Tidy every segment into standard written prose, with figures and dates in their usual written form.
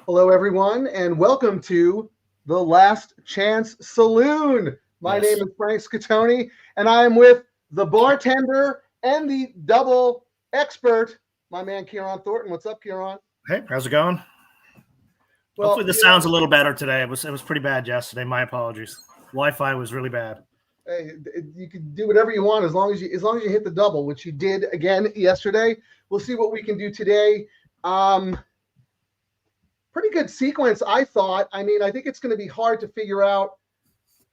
Hello, everyone, and welcome to the Last Chance Saloon. My name is Frank Scatoni, and I am with the bartender and the double expert, my man Kieran Thornton. What's up, Kieran? Hey, how's it going? Well, hopefully this sounds a little better today. It was pretty bad yesterday. My apologies. Wi-Fi was really bad. Hey, you can do whatever you want as long as you hit the double, which you did again yesterday. We'll see what we can do today. Pretty good sequence, I thought. I mean, I think it's going to be hard to figure out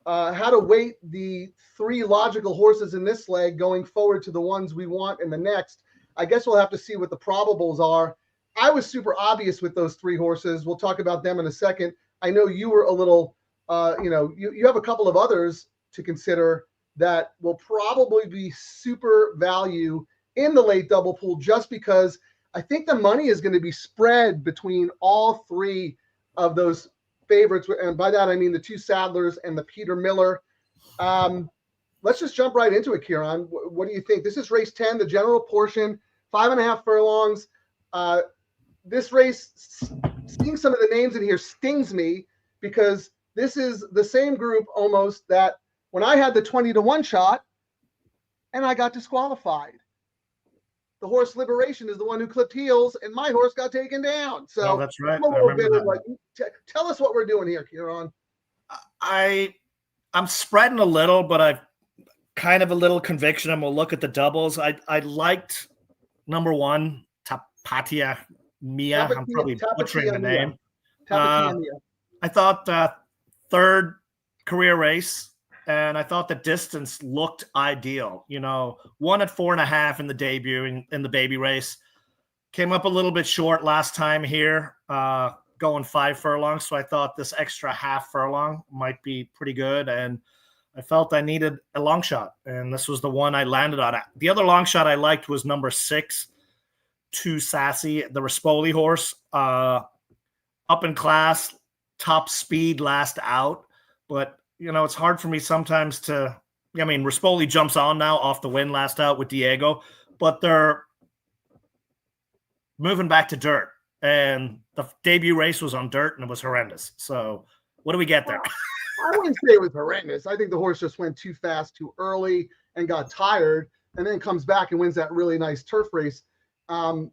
how to weight the three logical horses in this leg going forward to the ones we want in the next. I guess we'll have to see what the probables are. I was super obvious with those three horses. We'll talk about them in a second. I know you were a little, you have a couple of others to consider that will probably be super value in the late double pool just because I think the money is going to be spread between all three of those favorites. And by that, I mean the two Sadlers and the Peter Miller. Let's just jump right into it, Kieran. What do you think? This is race 10, the general portion, 5.5 furlongs. This race, seeing some of the names in here stings me because this is the same group almost that when I had the 20-1 shot and I got disqualified. The horse Liberation is the one who clipped heels, and my horse got taken down. So that's right. Tell us what we're doing here, Kieran. I'm spreading a little, but I've kind of a little conviction. I'm gonna look at the doubles. I liked number one, Tapatia Mia. I'm probably butchering the name. I thought third career race. And I thought the distance looked ideal. You know, one at 4.5 in the debut in the baby race. Came up a little bit short last time here, going 5 furlongs. So I thought this extra half furlong might be pretty good. And I felt I needed a long shot. And this was the one I landed on. The other long shot I liked was number 6, Too Sassy, the Rispoli horse. Up in class, top speed last out. But you know, it's hard for me sometimes Rispoli jumps on now off the win last out with Diego, but they're moving back to dirt. And the debut race was on dirt and it was horrendous. So what do we get there? I wouldn't say it was horrendous. I think the horse just went too fast, too early and got tired and then comes back and wins that really nice turf race. Going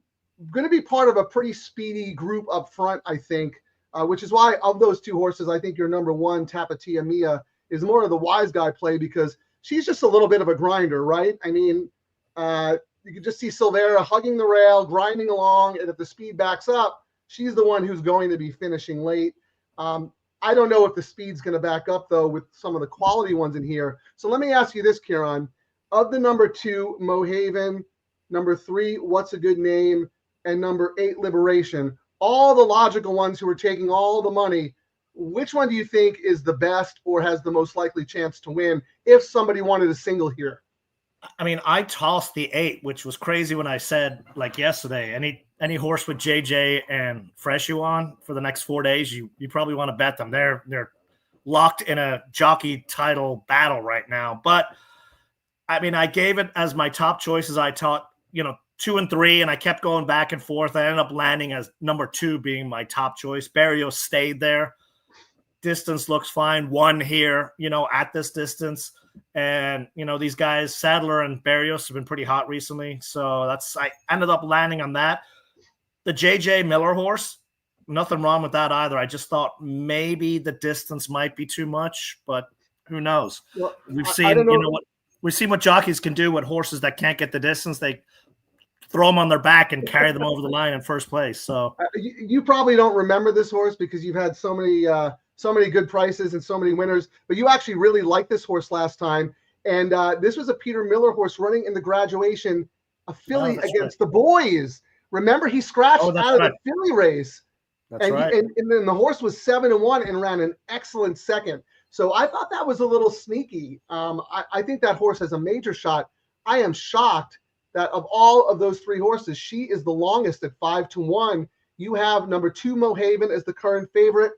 to be part of a pretty speedy group up front, I think. Which is why of those two horses, I think your number one, Tapatia Mia, is more of the wise guy play because she's just a little bit of a grinder, right? I mean, you can just see Silvera hugging the rail, grinding along, and if the speed backs up, she's the one who's going to be finishing late. I don't know if the speed's going to back up, though, with some of the quality ones in here. So let me ask you this, Kieran. Of the number 2, Mohaven, number 3, What's a Good Name, and number 8, Liberation, all the logical ones who are taking all the money, which one do you think is the best or has the most likely chance to win if somebody wanted a single here? I mean, I tossed the 8, which was crazy when I said, like yesterday, any horse with JJ and Freshu on for the next 4 days, you probably want to bet them. They're locked in a jockey title battle right now. But, I mean, I gave it as my top choices. I taught, 2 and 3, and I kept going back and forth. I ended up landing as number 2 being my top choice. Barrios stayed there. Distance looks fine. 1 here, at this distance. And, these guys, Sadler and Barrios, have been pretty hot recently. So I ended up landing on that. The JJ Miller horse, nothing wrong with that either. I just thought maybe the distance might be too much, but who knows? Well, we've seen, we've seen what jockeys can do with horses that can't get the distance. They throw them on their back and carry them over the line in first place. So you probably don't remember this horse because you've had so many good prices and so many winners, but you actually really liked this horse last time. And this was a Peter Miller horse running in the graduation, a filly against the boys. Remember, he scratched out of the filly race. That's right. And then the horse was 7-1 and ran an excellent second. So I thought that was a little sneaky. I think that horse has a major shot. I am shocked that of all of those 3 horses, she is the longest at 5-1. You have number 2, Mohaven, as the current favorite.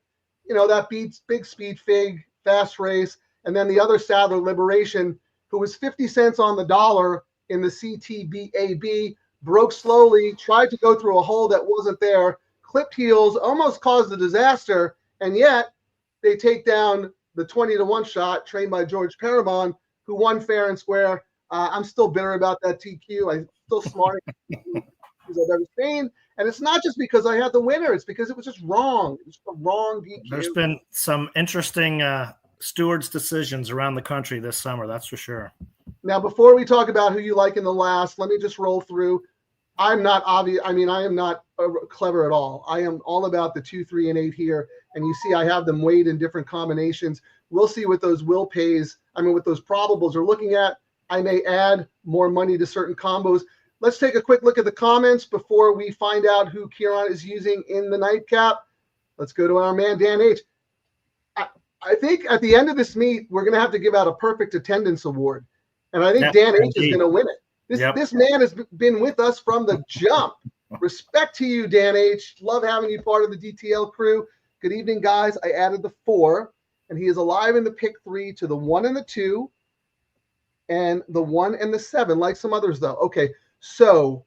That beats Big Speed Fig, fast race. And then the other Sadler, Liberation, who was 50 cents on the dollar in the CTBAB, broke slowly, tried to go through a hole that wasn't there, clipped heels, almost caused a disaster, and yet they take down the 20-1 shot trained by George Paramon, who won fair and square. I'm still bitter about that TQ. I'm still smart as I've ever seen. And it's not just because I had the winner. It's because it was just wrong. It was a wrong DQ. There's been some interesting stewards' decisions around the country this summer, that's for sure. Now, before we talk about who you like in the last, let me just roll through. I'm not obvious. I mean, I am not clever at all. I am all about the 2, 3, and 8 here. And you see I have them weighed in different combinations. We'll see what those will pays, what those probables are looking at. I may add more money to certain combos. Let's take a quick look at the comments before we find out who Kieran is using in the nightcap. Let's go to our man, Dan H. I think at the end of this meet, we're going to have to give out a perfect attendance award. And I think Dan H is going to win it. This man has been with us from the jump. Respect to you, Dan H. Love having you part of the DTL crew. Good evening, guys. I added the 4, and he is alive in the pick 3 to the 1 and the 2, and the 1 and the 7, like some others, though. Okay, so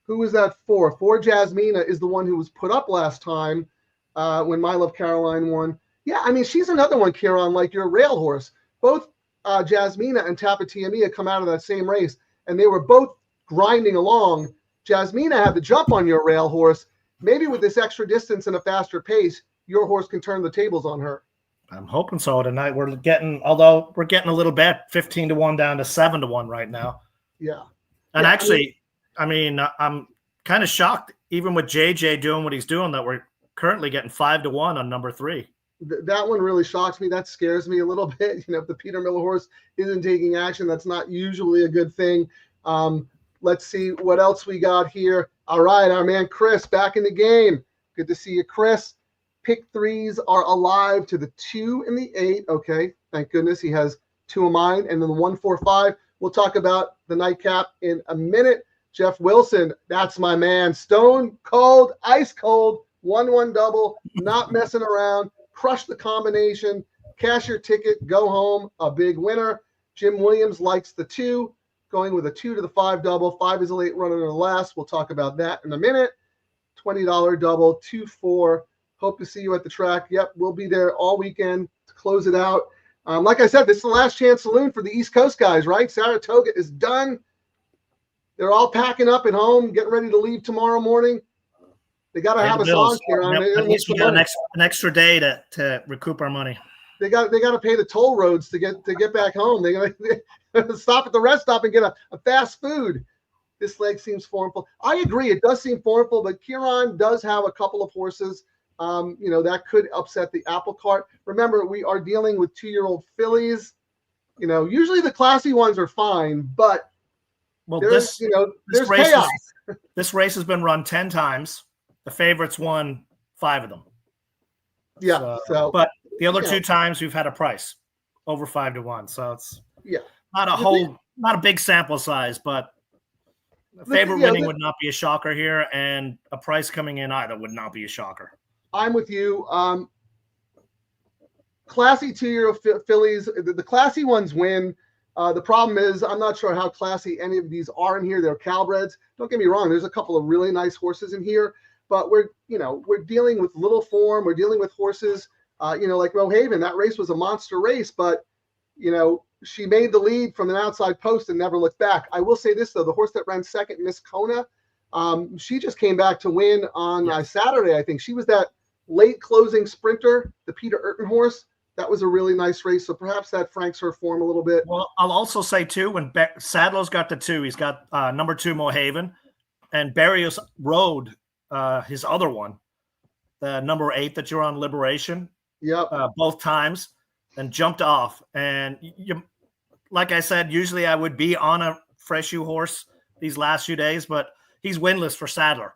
who is that 4? 4 Jasmina is the one who was put up last time when My Love Caroline won. Yeah, I mean, she's another one, Kieran, like your rail horse. Both Jasmina and Tapatia Mia come out of that same race, and they were both grinding along. Jasmina had the jump on your rail horse. Maybe with this extra distance and a faster pace, your horse can turn the tables on her. I'm hoping so tonight. We're getting a little bet, 15-1 down to 7-1 right now. Yeah. And actually, I'm kind of shocked, even with JJ doing what he's doing, that we're currently getting 5-1 on number 3. That one really shocks me. That scares me a little bit. If the Peter Miller horse isn't taking action, that's not usually a good thing. Let's see what else we got here. All right, our man Chris back in the game. Good to see you, Chris. Pick 3s are alive to the 2 and the 8. Okay, thank goodness he has 2 of mine. And then the 1, 4, 5. We'll talk about the nightcap in a minute. Jeff Wilson, that's my man. Stone cold, ice cold, 1-1 double, not messing around. Crush the combination, cash your ticket, go home, a big winner. Jim Williams likes the 2, going with a 2 to the 5 double. 5 is a late runner in the last. We'll talk about that in a minute. $20 double, 2-4. Hope to see you at the track. Yep, we'll be there all weekend to close it out. Like I said, this is the last chance saloon for the East Coast guys, right? Saratoga is done. They're all packing up at home, getting ready to leave tomorrow morning. They got to have us on here. At least we got an extra day to recoup our money. They got to pay the toll roads to get back home. They got to stop at the rest stop and get a fast food. This leg seems formful. I agree, it does seem formful, but Kieran does have a couple of horses. That could upset the apple cart. Remember, we are dealing with 2-year-old fillies. Usually the classy ones are fine, but there's chaos. This race has been run 10 times. The favorites won 5 of them. Yeah. But the other 2 times we've had a price over 5-1. So it's not a big sample size, but a favorite winning would not be a shocker here, and a price coming in either would not be a shocker. I'm with you. Classy 2-year-old fillies, the classy ones win. The problem is I'm not sure how classy any of these are in here. They're Calbreds. Don't get me wrong. There's a couple of really nice horses in here. But we're dealing with little form. We're dealing with horses, like Rohaven. That race was a monster race, but, she made the lead from an outside post and never looked back. I will say this, though. The horse that ran second, Miss Kona, she just came back to win on Saturday, I think. She was that late closing sprinter, the Peter Urton horse. That was a really nice race. So perhaps that franks her form a little bit. Well, I'll also say, too, when Sadler's got the 2, he's got number 2, Mohaven, and Barrios rode his other one, the number 8 that you're on, Liberation. Yep. Both times, and jumped off. And like I said, usually I would be on a fresh shoe horse these last few days, but he's winless for Sadler.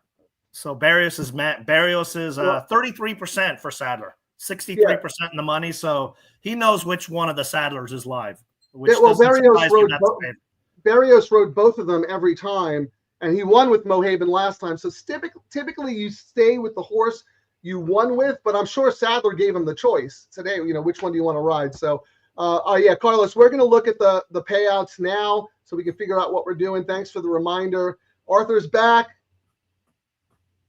So Barrios is 33% for Sadler, 63% in the money. So he knows which one of the Saddlers is live. Barrios rode both of them every time. And he won with Mohaven last time. So typically you stay with the horse you won with, but I'm sure Sadler gave him the choice today, which one do you want to ride? So, Carlos, we're going to look at the payouts now so we can figure out what we're doing. Thanks for the reminder. Arthur's back.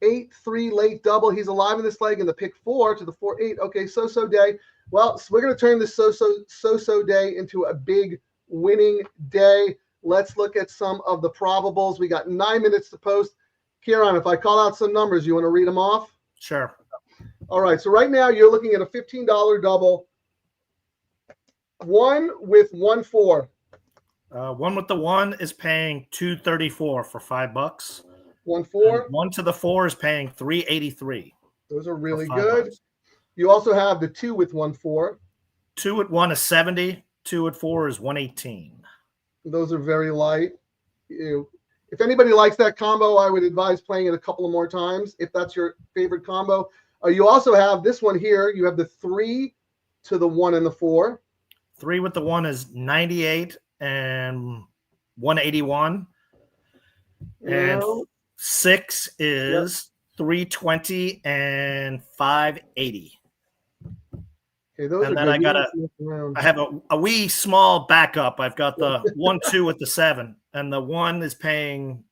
8-3 late double. He's alive in this leg in the pick 4 to the 4-8. Okay, so day. Well, so we're going to turn this so day into a big winning day. Let's look at some of the probables. We got 9 minutes to post. Kieran, if I call out some numbers, you want to read them off? Sure. All right, so right now you're looking at a $15 double. One with 1-4. One with the 1 is paying $234 for $5. 1-4. 1 to the 4 is paying $383. Those are really good. You also have the 2 with 1-4. 2 with 1 is $70. 2 with 4 is $118. Those are very light. If anybody likes that combo, I would advise playing it a couple of more times if that's your favorite combo. You also have this one here. You have the 3 to the 1 and the 4. 3 with the 1 is 98 and 181. And 6 is 320 and 580. Okay, those and are then good. I have a wee small backup. I've got the 1-2 with the 7, and the 1 is paying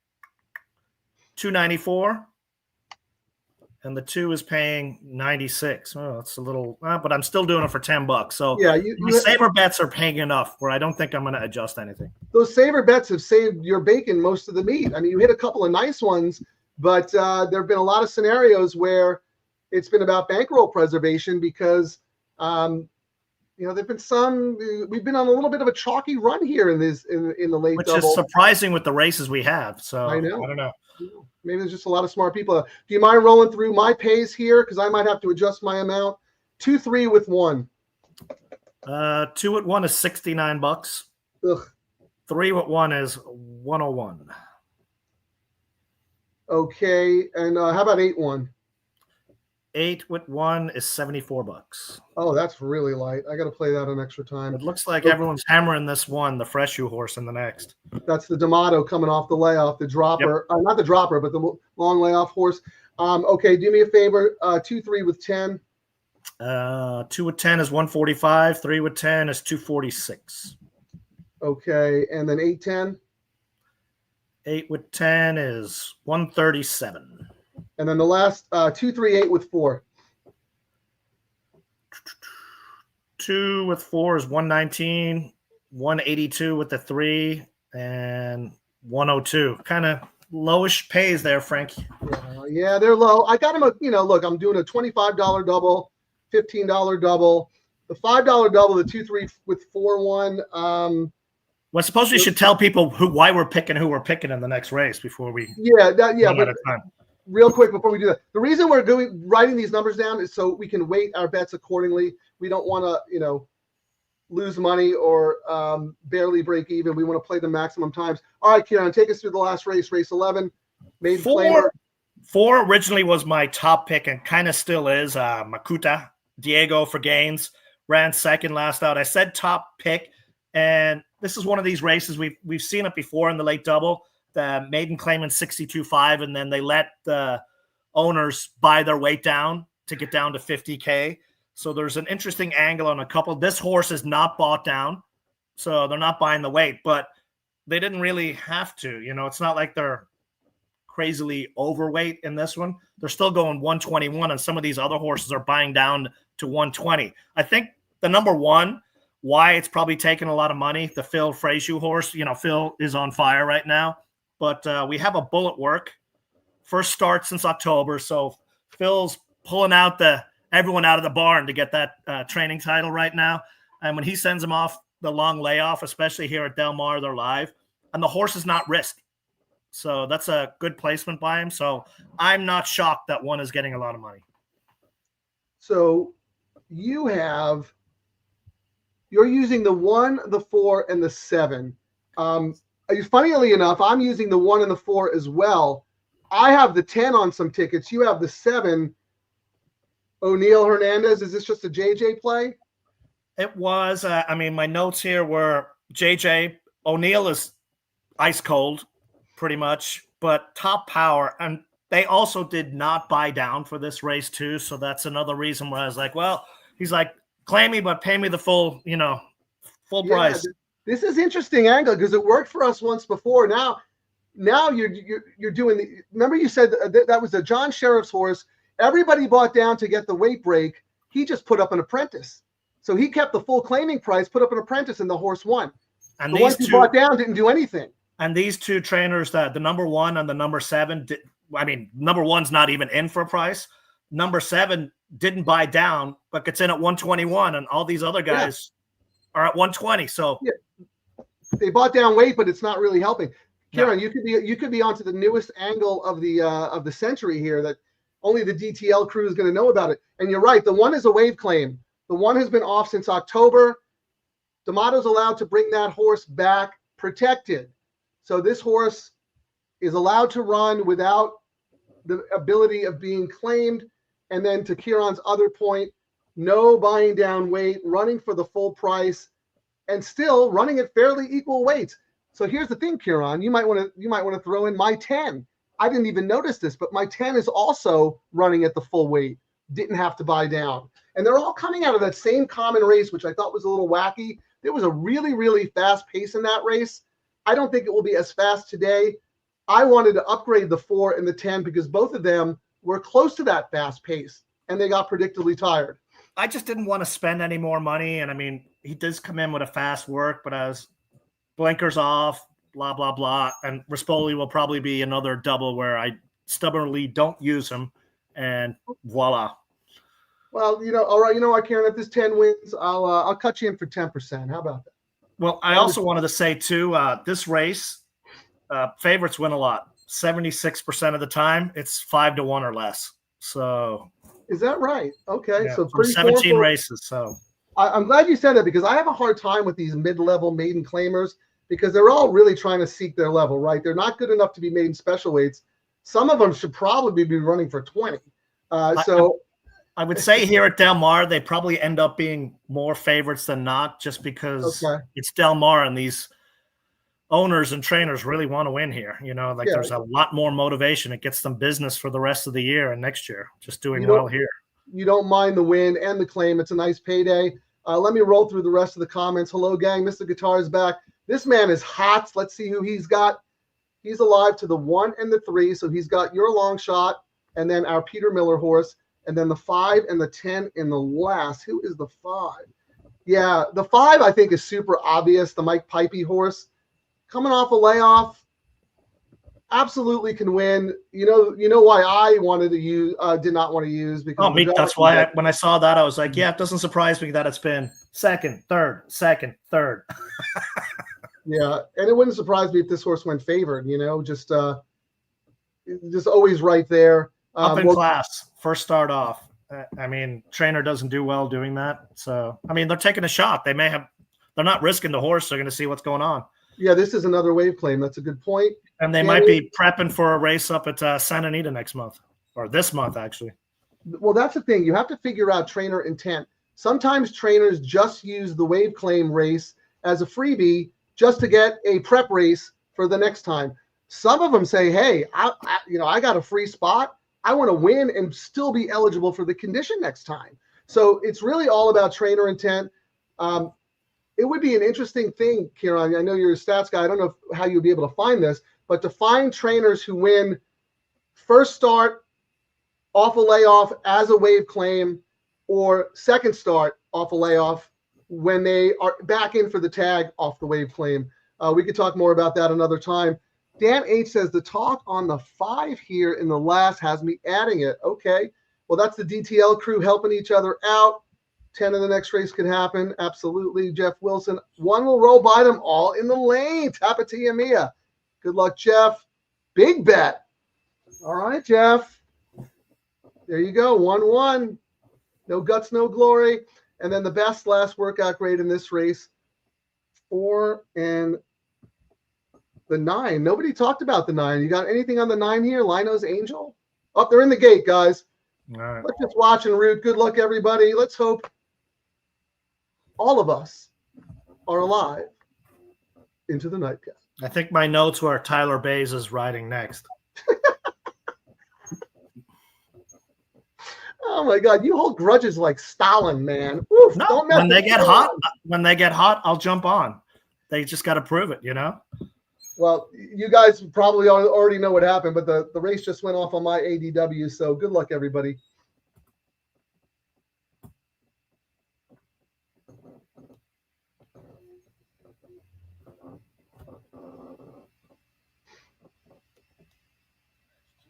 $294, and the 2 is paying $96. Oh, it's a little, but I'm still doing it for $10. So yeah, my saver bets are paying enough where I don't think I'm going to adjust anything. Those saver bets have saved your bacon most of the meat. I mean, you hit a couple of nice ones, but there have been a lot of scenarios where it's been about bankroll preservation because there've been some. We've been on a little bit of a chalky run here in the late which double. Is surprising with the races we have. So I know. I don't know. Maybe there's just a lot of smart people. Do you mind rolling through my pays here? Because I might have to adjust my amount. 2-3 with 1. 2 with 1 is $69. Ugh. 3 with 1 is $101. Okay, and how about 8-1? 8 with 1 is $74. Oh, that's really light. I got to play that on extra time. It looks like everyone's hammering this one, the Fresh Shoe horse, in the next. That's the D'Amato coming off the layoff, the dropper. Yep. Not the dropper, but the long layoff horse. Okay, do me a favor. 2-3 with 10. 2 with 10 is 145. 3 with 10 is 246. Okay, and then 8-10. 8 with 10 is 137. And then the last 2-3-8 with 4. 2 with 4 is 119. 182 with the 3 and 102. Kind of lowish pays there, Frank. Yeah, they're low. I got them look, I'm doing a $25 double, $15 double, the $5 double, the 2-3 with 4-1. Well, I suppose we should tell people why we're picking who we're picking in the next race before we but real quick before we do that, the reason we're writing these numbers down is so we can weight our bets accordingly. We don't want to, lose money or barely break even. We want to play the maximum times. All right, Kieran, take us through the last race, race 11. Made 4 originally was my top pick and kind of still is. Makuta, Diego for gains, ran second last out. I said top pick, and this is one of these races we've seen it before in the late double. The maiden claiming 62.5, and then they let the owners buy their weight down to get down to 50K. So there's an interesting angle on a couple. This horse is not bought down, so they're not buying the weight, but they didn't really have to. It's not like they're crazily overweight in this one. They're still going 121, and some of these other horses are buying down to 120. I think the number one, why it's probably taking a lot of money, the Phil Frazier horse. Phil is on fire right now. But we have a bullet work. First start since October. So Phil's pulling out everyone out of the barn to get that training title right now. And when he sends them off the long layoff, especially here at Del Mar, they're live. And the horse is not risked. So that's a good placement by him. So I'm not shocked that one is getting a lot of money. So you're using the 1, the 4, and the 7. Funnily enough, I'm using the 1 and the 4 as well. I have the 10 on some tickets. You have the 7. O'Neill Hernandez, is this just a JJ play? It was. My notes here were JJ. O'Neill is ice cold, pretty much, but top power. And they also did not buy down for this race, too. So that's another reason where I was like, well, he's like, claim me, but pay me the full price. This is interesting angle because it worked for us once before. Now, Now you're doing the. Remember you said that was a John Sheriff's horse. Everybody bought down to get the weight break. He just put up an apprentice. So he kept the full claiming price, put up an apprentice, and the horse won. And the ones who bought down didn't do anything. And these two trainers, the number 1 and the number 7, number 1's not even in for a price. Number 7 didn't buy down, but gets in at 121, and all these other guys are at 120. So they bought down weight, but it's not really helping. Kieran, you could be onto the newest angle of the century here that only the DTL crew is going to know about it. And you're right, the one is a wave claim. The one has been off since October. D'Amato's allowed to bring that horse back protected. So this horse is allowed to run without the ability of being claimed. And then to Kieran's other point, no buying down weight, running for the full price, and still running at fairly equal weights. So here's the thing, Kieran, you might want to throw in my 10. I didn't even notice this, but my 10 is also running at the full weight. Didn't have to buy down. And they're all coming out of that same common race, which I thought was a little wacky. There was a really, really fast pace in that race. I don't think it will be as fast today. I wanted to upgrade the 4 and the 10 because both of them were close to that fast pace, and they got predictably tired. I just didn't want to spend any more money. And I mean, he does come in with a fast work, but as blinkers off, blah, blah, blah. And Rispoli will probably be another double where I stubbornly don't use him, and voila. Well, all right, you know what, Kieran, if this 10 wins, I'll cut you in for 10%. How about that? Well, I also wanted to say, too, this race, favorites win a lot. 76% of the time, it's 5-1 or less. So is that right? Okay, yeah, so pretty 17 races. So I'm glad you said that because I have a hard time with these mid-level maiden claimers because they're all really trying to seek their level, right? They're not good enough to be maiden special weights. Some of them should probably be running for 20. I would say here at Del Mar, they probably end up being more favorites than not, just because it's Del Mar and these owners and trainers really want to win here. There's a lot more motivation. It gets them business for the rest of the year and next year, just doing well here. You don't mind the win and the claim. It's a nice payday. Let me roll through the rest of the comments. Hello, gang. Mr. Guitar is back. This man is hot. Let's see who he's got. He's alive to the 1 and the 3. So he's got your long shot and then our Peter Miller horse. And then the 5 and the 10 in the last. Who is the 5? Yeah, the 5 I think is super obvious. The Mike Pipey horse coming off a layoff, absolutely can win. You know why I wanted to use, did not want to use because that's why when I saw that I was like, yeah, it doesn't surprise me that it's been second, third. Yeah, and it wouldn't surprise me if this horse went favored. Just always right there. Up in class, first start off. I mean, trainer doesn't do well doing that. So, I mean, they're taking a shot. They're not risking the horse. They're going to see what's going on. Yeah, this is another wave claim. That's a good point. And they might be prepping for a race up at Santa Anita next month, or this month, actually. Well, that's the thing. You have to figure out trainer intent. Sometimes trainers just use the wave claim race as a freebie just to get a prep race for the next time. Some of them say, hey, I got a free spot. I want to win and still be eligible for the condition next time. So it's really all about trainer intent. It would be an interesting thing, Kieran. I know you're a stats guy. I don't know how you'll be able to find this, but to find trainers who win first start off a layoff as a wave claim or second start off a layoff when they are back in for the tag off the wave claim. We could talk more about that another time. Dan H says the talk on the 5 here in the last has me adding it. Okay. Well, that's the DTL crew helping each other out. 10 in the next race could happen. Absolutely. Jeff Wilson. 1 will roll by them all in the lane. Tapatia Mia. Good luck, Jeff. Big bet. All right, Jeff. There you go. 1-1. No guts, no glory. And then the best last workout grade in this race, 4 and the 9. Nobody talked about the 9. You got anything on the 9 here? Lino's Angel? Oh, they're in the gate, guys. All right. Let's just watch and root. Good luck, everybody. Let's hope all of us are alive into the nightcap. I think my notes were Tyler Bays is riding next. Oh my God, you hold grudges like Stalin, man. Oof, no, don't when they get hot, I'll jump on. They just got to prove it, Well, you guys probably already know what happened, but the race just went off on my ADW, so good luck, everybody.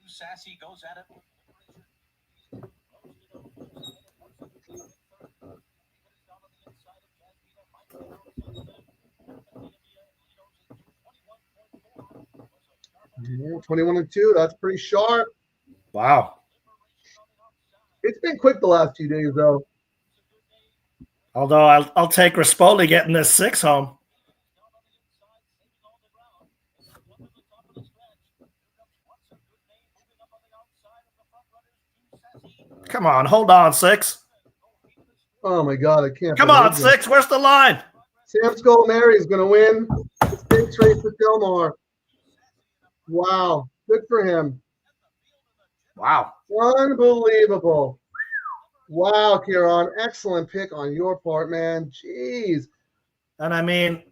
Sassy goes at it. Yeah, 21-2. That's pretty sharp. Wow. It's been quick the last few days, though. Although I'll take Rispoli getting this 6 home. Come on, hold on, 6. Oh my God, I can't. Come on, 6. Where's the line? Sam Scolmary is going to win the stakes race with Delmar. Wow, good for him. Wow, unbelievable. Wow, Kieran, excellent pick on your part, man. Jeez. And I mean,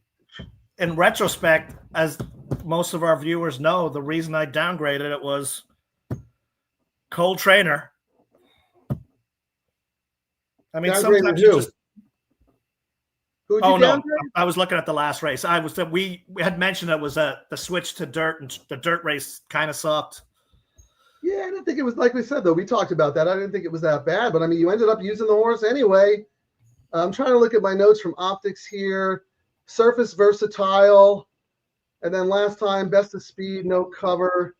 in retrospect, as most of our viewers know, the reason I downgraded it was Cole Trainer. I mean, sometimes you just. Oh no, I was looking at the last race. We had mentioned it was the switch to dirt, and the dirt race kind of sucked. Yeah, I didn't think it was, like we said, though. We talked about that. I didn't think it was that bad, but I mean, you ended up using the horse anyway. I'm trying to look at my notes from optics here. Surface versatile, and then last time best of speed, no cover.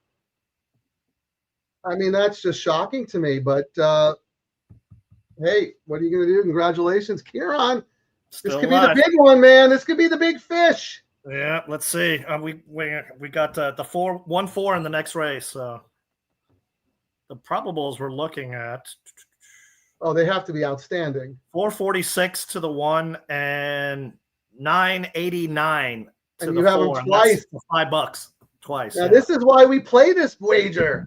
I mean, that's just shocking to me. But hey, what are you going to do? Congratulations, Kieran. This could be the big one, man. This could be the big fish. Yeah, let's see. We got the 1-4 in the next race. The probables we're looking at. Oh, they have to be outstanding. 446 to the 1 and 989 to and the you 4. have them twice. $5 twice. Now this is why we play this wager.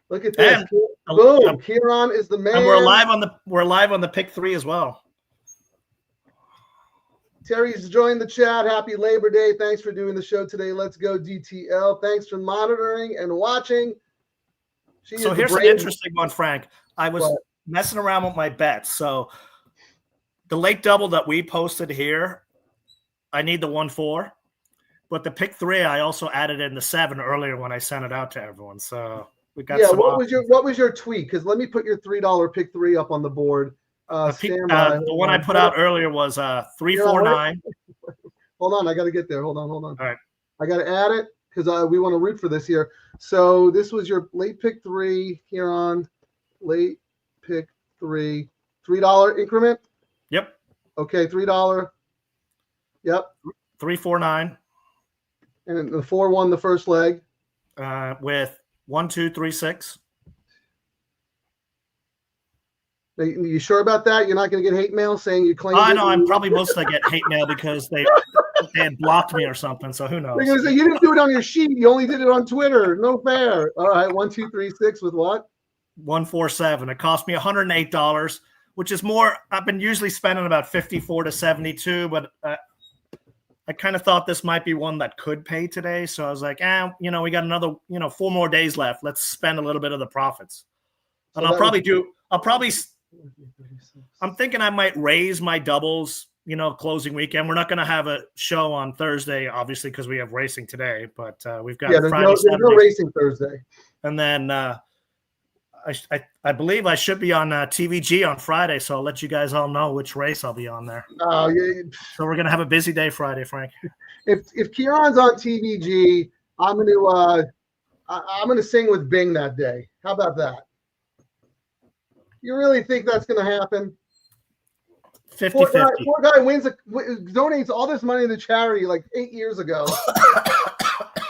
Look at this. And boom. Kieran is the man. And we're live on the pick 3 as well. Terry's joined the chat. Happy Labor Day. Thanks for doing the show today. Let's go DTL. Thanks for monitoring and watching. So here's an interesting one, Frank. I was messing around with my bets. So the late double that we posted here, I need the 1-4. But the pick 3, I also added in the 7 earlier when I sent it out to everyone. So we got some what was your tweet? Because let me put your $3 pick 3 up on the board. The one I put out earlier was 349. Hold on, I got to get there. Hold on. All right, I got to add it because we want to root for this here. So this was your late pick 3 here on late pick 3, $3 increment. Yep. Okay, $3. Yep. 349. And the 4 won the first leg. With 1, 2, 3, 6. You sure about that? You're not going to get hate mail saying you claimed I know. I'm probably mostly get hate mail because they had blocked me or something. So who knows? They're going to say you didn't do it on your sheet. You only did it on Twitter. No fair. All right. 1, 2, 3, 6 with what? 147. It cost me $108, which is more. I've been usually spending about 54 to 72, but I kind of thought this might be one that could pay today. So I was like, we got another, 4 more days left. Let's spend a little bit of the profits. And I'm thinking I might raise my doubles, closing weekend. We're not going to have a show on Thursday, obviously, because we have racing today. But we've got Friday, there's no racing Thursday. And then I believe I should be on TVG on Friday, so I'll let you guys all know which race I'll be on there. Oh, yeah. So we're going to have a busy day Friday, Frank. If Kieran's on TVG, I'm going to sing with Bing that day. How about that? You really think that's going to happen? 50-50. Poor guy donates all this money to charity like 8 years ago.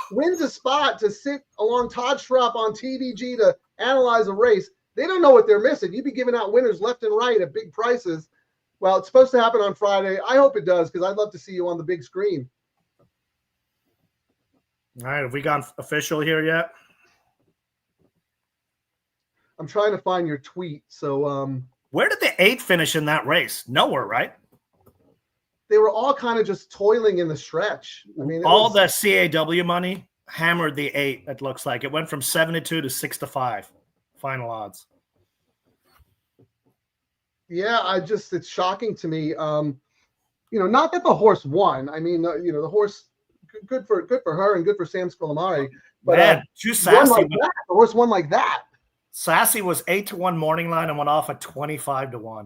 Wins a spot to sit along Todd Schrupp on TVG to analyze a race. They don't know what they're missing. You'd be giving out winners left and right at big prices. Well, it's supposed to happen on Friday. I hope it does because I'd love to see you on the big screen. All right. Have we gone official here yet? I'm trying to find your tweet. So where did the 8 finish in that race? Nowhere, right? they were all kind of just toiling in the stretch. I mean, all the CAW money hammered the 8. It looks like it went from 7-2 to 6-5 final odds. Yeah, it's shocking to me. Not that the horse won. I mean, the horse, good for her and good for Sam Scolomari. But man, too sassy. Like that. The horse won like that. Sassy was 8-1 morning line and went off at 25-1.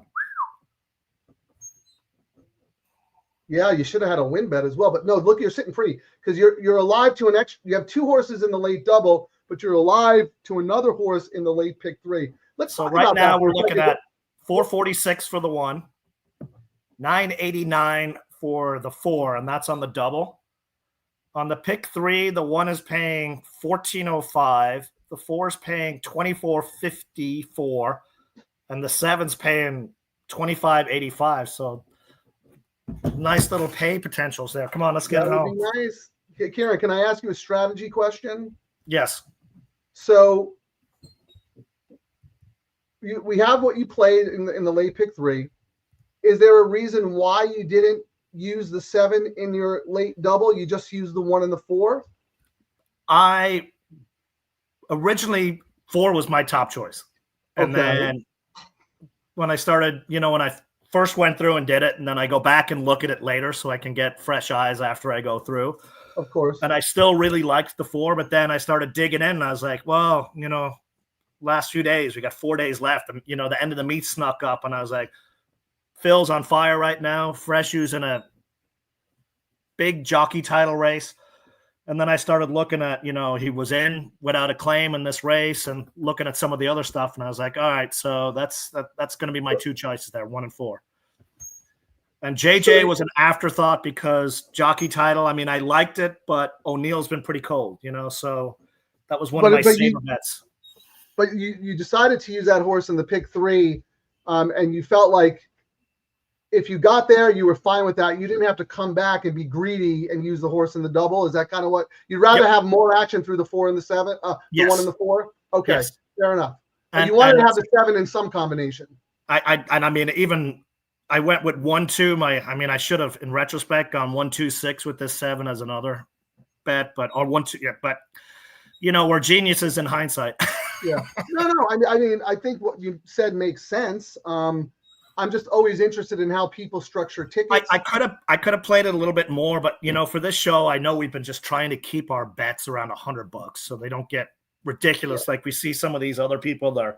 Yeah, you should have had a win bet as well. But no, look, you're sitting pretty because you're alive to an extra. You have 2 horses in the late double, but you're alive to another horse in the late pick 3. So right now we're looking at 446 for the 1, 989 for the 4, and that's on the double. On the pick 3, the 1 is paying 1405, the 4 is paying 2454, and the 7's paying 2585. So nice little pay potentials there. Come on, let's get it home. Nice. Okay, Kieran, can I ask you a strategy question? Yes. So we have what you played in the late pick 3. Is there a reason why you didn't use the 7 in your late double? You just used the 1 and the 4? I originally 4 was my top choice. And then when I started, when I first went through and did it, and then I go back and look at it later so I can get fresh eyes after I go through. Of course. And I still really liked the 4, but then I started digging in and I was like, well, last few days, we got 4 days left. And, the end of the meet snuck up and I was like, Phil's on fire right now. Freshu's in a big jockey title race. And then I started looking at, he was in without a claim in this race and looking at some of the other stuff. And I was like, all right, so that's going to be my 2 choices there, 1 and 4. And JJ was an afterthought because jockey title, I mean, I liked it, but O'Neill's been pretty cold, so that was one of my safer bets. But you decided to use that horse in the pick 3, and you felt like if you got there, you were fine with that. You didn't have to come back and be greedy and use the horse in the double. Is that kind of what you'd rather have more action through the 4 and the 7, the 1 and the 4? Okay, yes. Fair enough. And you wanted to have the 7 in some combination. I mean, even I went with 1-2. I should have, in retrospect, gone 1-2-6 with this 7 as another bet, but or 1-2. Yeah, but we're geniuses in hindsight. Yeah. No. I mean, I think what you said makes sense. I'm just always interested in how people structure tickets. I could have played it a little bit more, but for this show, I know we've been just trying to keep our bets around $100 so they don't get ridiculous. Yeah. Like we see some of these other people that are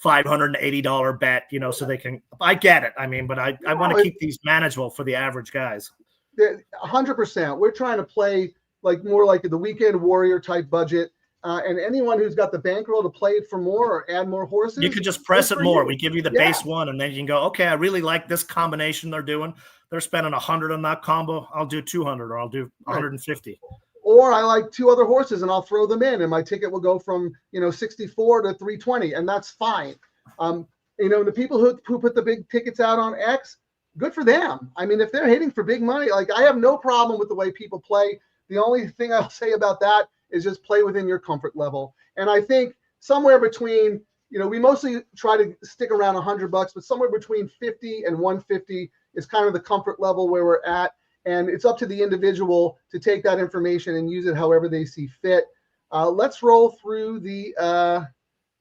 $580 bet, so they can. I get it. I mean, but I want to keep these manageable for the average guys. 100%. We're trying to play more like the weekend warrior type budget. And anyone who's got the bankroll to play it for more or add more horses, you could just press it more. We give you the base 1, and then you can go, okay, I really like this combination they're doing. They're spending 100 on that combo. I'll do 200 or I'll do 150. Or I like 2 other horses and I'll throw them in, and my ticket will go from 64 to 320, and that's fine. The people who put the big tickets out on X, good for them. I mean, if they're hitting for big money, I have no problem with the way people play. The only thing I'll say about that is just play within your comfort level. And I think somewhere between, we mostly try to stick around $100, but somewhere between 50 and 150 is kind of the comfort level where we're at. And it's up to the individual to take that information and use it however they see fit. Let's roll through the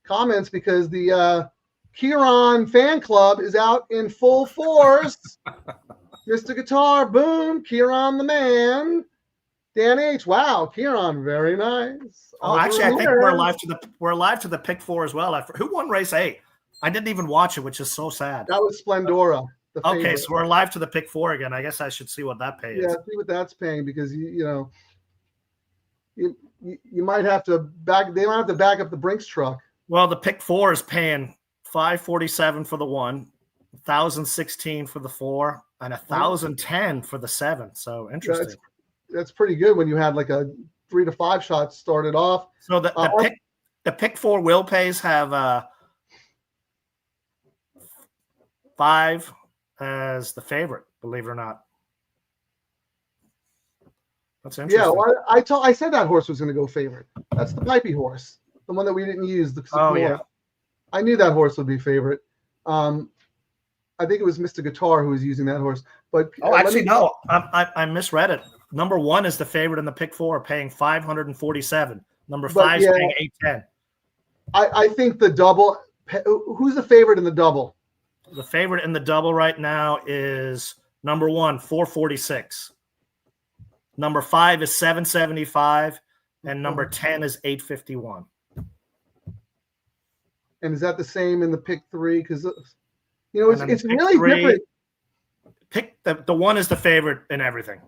comments because the Kieran fan club is out in full force. Mr. Guitar, boom, Kieran the man. Dan H, wow, Kieran, very nice. Oh, actually, I think we're alive to the pick 4 as well. Who won race 8? I didn't even watch it, which is so sad. That was Splendora. Okay, so we're alive to the pick 4 again. I guess I should see what that pay is. Yeah, see what that's paying because you might have to back. They might have to back up the Brinks truck. Well, the pick 4 is paying $547 for the 1, 1,016 for the 4, and 1,010 for the 7. So interesting. That's pretty good when you had a 3 to 5 shots started off. So the pick 4 will pays have 5 as the favorite, believe it or not. That's interesting. Yeah, well, I said that horse was going to go favorite. That's the Pipey horse, the one that we didn't use. Yeah. I knew that horse would be favorite. I think it was Mr. Guitar who was using that horse. But actually, no, I misread it. Number 1 is the favorite in the pick 4, paying 547. Number 5 is paying 810. I think the double. Who's the favorite in the double? The favorite in the double right now is number 1, 446. Number 5 is 775, and number 10 is 851. And is that the same in the pick 3? Because it's really 3, different. Pick the 1 is the favorite in everything.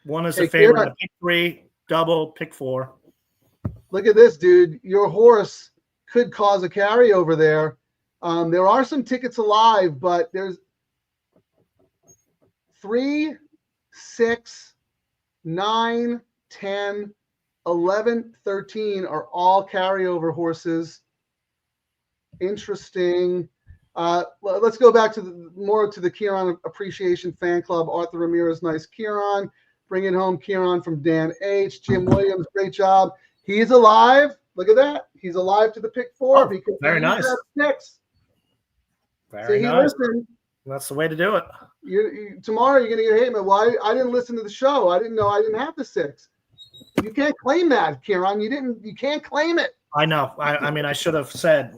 1 is the favorite in the pick 3, double, pick 4. Look at this, dude. Your horse could cause a carryover there. There are some tickets alive, but there's 3, 6, 9, 10, 11, 13 are all carryover horses. Interesting. Let's go back to more to the Kieran Appreciation Fan Club. Arthur Ramirez, nice Kieran. Bringing home Kieran from Dan H. Jim Williams, great job. He's alive. Look at that. He's alive to the pick 4 because very nice. Very nice. That's the way to do it. Tomorrow you're going to get hate me. Why I didn't listen to the show? I didn't know I didn't have the 6. You can't claim that, Kieran. You can't claim it. I know. I mean, I should have said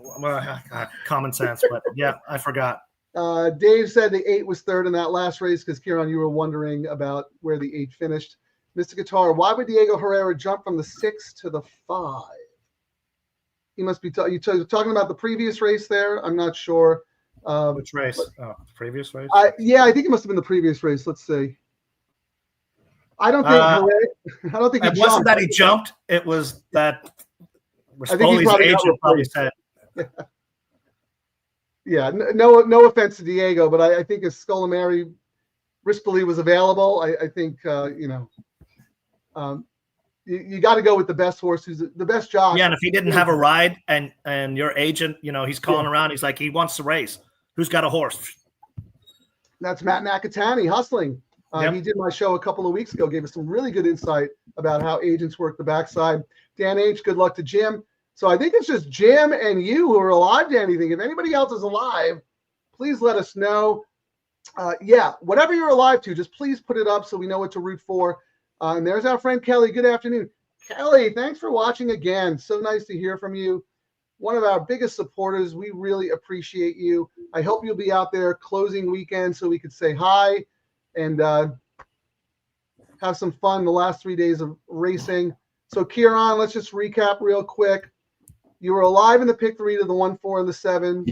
common sense, but yeah, I forgot. Dave said the 8 was 3rd in that last race because, Kieran, you were wondering about where the 8 finished. Mr. Guitar, why would Diego Herrera jump from the 6 to the 5? He must be talking about the previous race there. I'm not sure. Which race? The previous race? I think it must have been the previous race. Let's see. I don't think it wasn't that he jumped. It was that Rispoli's agent probably said. Yeah, no offense to Diego, but I think if Scolomari Rispoli was available, I think you got to go with the best horse, who's the best jock. Yeah, and if he didn't have a ride, and your agent, he's calling around, he's like, he wants to race. Who's got a horse? That's Matt Nakatani hustling. Yep. He did my show a couple of weeks ago, gave us some really good insight about how agents work the backside. Dan H., good luck to Jim. So I think it's just Jim and you who are alive to anything. If anybody else is alive, please let us know. Whatever you're alive to, just please put it up so we know what to root for. And there's our friend Kelly. Good afternoon. Kelly, thanks for watching again. So nice to hear from you. One of our biggest supporters. We really appreciate you. I hope you'll be out there closing weekend so we could say hi and have some fun the last 3 days of racing. So, Kieran, let's just recap real quick. You were alive in the pick 3 to the 1, 4, and the 7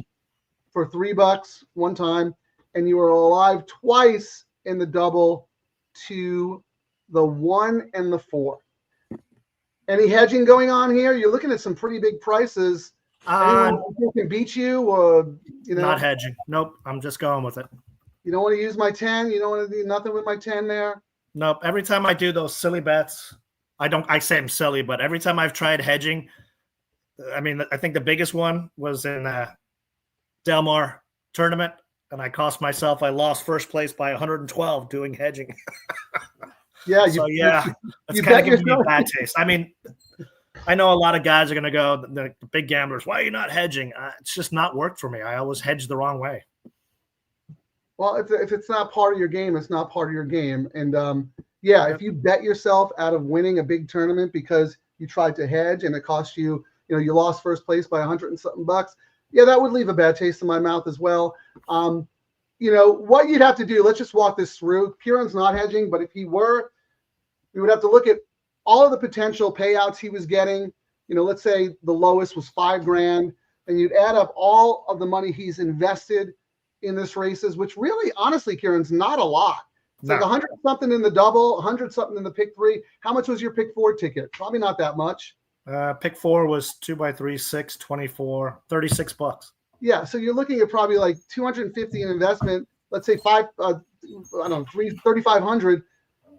for $3 one time, and you were alive twice in the double to the 1 and the 4. Any hedging going on here? You're looking at some pretty big prices. Anyone who can beat you, or not hedging. Nope, I'm just going with it. You don't want to use my 10. You don't want to do nothing with my 10 there. Nope. Every time I do those silly bets, I say I'm silly, but every time I've tried hedging, I mean, I think the biggest one was in Del Mar tournament, and I lost first place by 112 doing hedging. Yeah. It's kind of giving me a bad taste. I mean, I know a lot of guys are going to go, the big gamblers, why are you not hedging? It's just not worked for me. I always hedge the wrong way. Well, if it's not part of your game, it's not part of your game. And if you bet yourself out of winning a big tournament because you tried to hedge and it cost you, you lost first place by $100 and something bucks. Yeah, that would leave a bad taste in my mouth as well. What you'd have to do, let's just walk this through. Kieran's not hedging, but if he were, we would have to look at all of the potential payouts he was getting. Let's say the lowest was $5,000, and you'd add up all of the money he's invested in this races, which really, honestly, Kieran's not a lot. It's like 100 something in the double, 100 something in the pick 3. How much was your pick 4 ticket? Probably not that much. Pick 4 was 2x3, 6, 24, $36. Yeah, so you're looking at probably like 250 in investment. Let's say 3,500.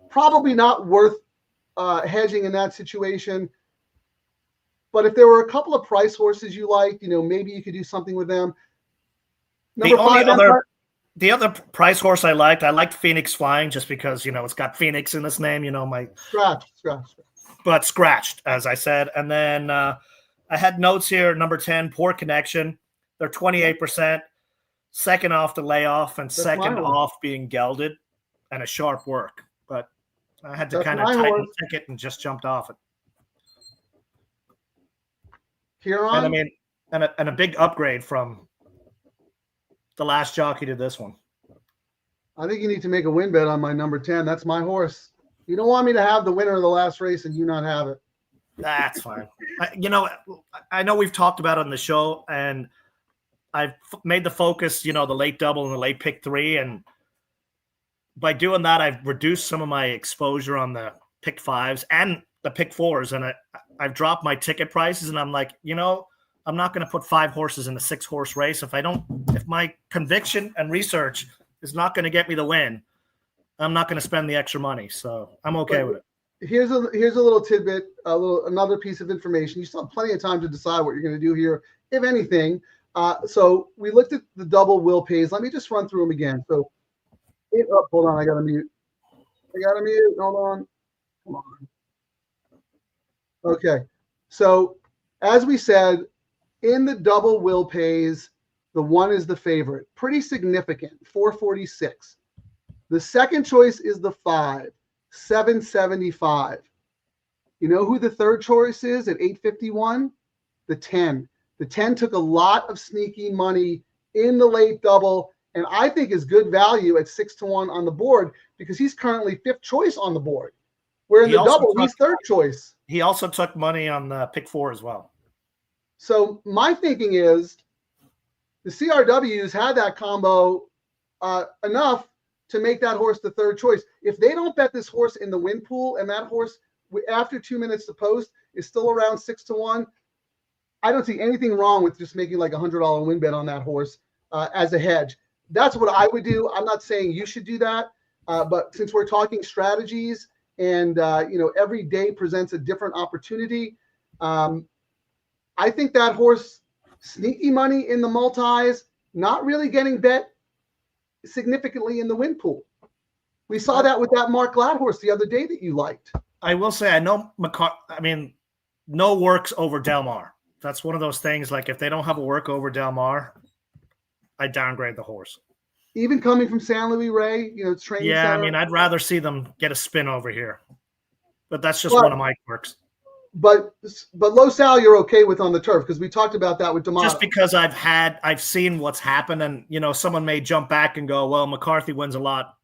Probably not worth hedging in that situation. But if there were a couple of price horses you liked, maybe you could do something with them. The other price horse I liked Phoenix Flying, just because it's got Phoenix in this name. My scratched, as I said. And then I had notes here. Number 10, Poor Connection. They're 28%, second off the layoff, and second off being gelded. and a sharp work, but I had to That's kind of my tighten horse. the ticket and just jumped off it. Huron? And I mean, and a big upgrade from the last jockey to this one. I think you need to make a win bet on my number 10. That's my horse. You don't want me to have the winner of the last race and you not have it. That's fine. I know we've talked about it on the show, and I've made the focus, the late double and the late pick 3. And by doing that, I've reduced some of my exposure on the pick 5s and the pick 4s. And I've dropped my ticket prices. And I'm like, I'm not going to put 5 horses in a 6-horse race. If my conviction and research is not going to get me the win, I'm not going to spend the extra money. So I'm okay with it. Here's a little tidbit, another piece of information. You still have plenty of time to decide what you're going to do here, if anything. So we looked at the double will pays. Let me just run through them again. So, hold on, I got to mute. Hold on. Come on. Okay. So as we said, in the double will pays, the 1 is the favorite. Pretty significant, 446. The second choice is the 5. 775. You know who the third choice is at 851? The 10. The 10 took a lot of sneaky money in the late double, and I think is good value at 6-1 on the board because he's currently 5th choice on the board. Where in the double, he's 3rd choice. He also took money on the pick 4 as well. So my thinking is the CRWs had that combo enough to make that horse the 3rd choice. If they don't bet this horse in the win pool and that horse after 2 minutes to post is still around 6-1, I don't see anything wrong with just making like $100 win bet on that horse as a hedge. That's what I would do. I'm not saying you should do that, but since we're talking strategies and every day presents a different opportunity, I think that horse sneaky money in the multis, not really getting bet significantly in the win pool. We saw that with that Mark Glad horse the other day that you liked. I will say, I know no works over Del Mar. That's one of those things. Like if they don't have a work over Del Mar, I downgrade the horse. Even coming from San Luis Rey, training. Yeah, center. I'd rather see them get a spin over here, but that's just one of my quirks. But Los Al, you're okay with on the turf because we talked about that with D'Amato. Just because I've seen what's happened, and someone may jump back and go, well, McCarthy wins a lot,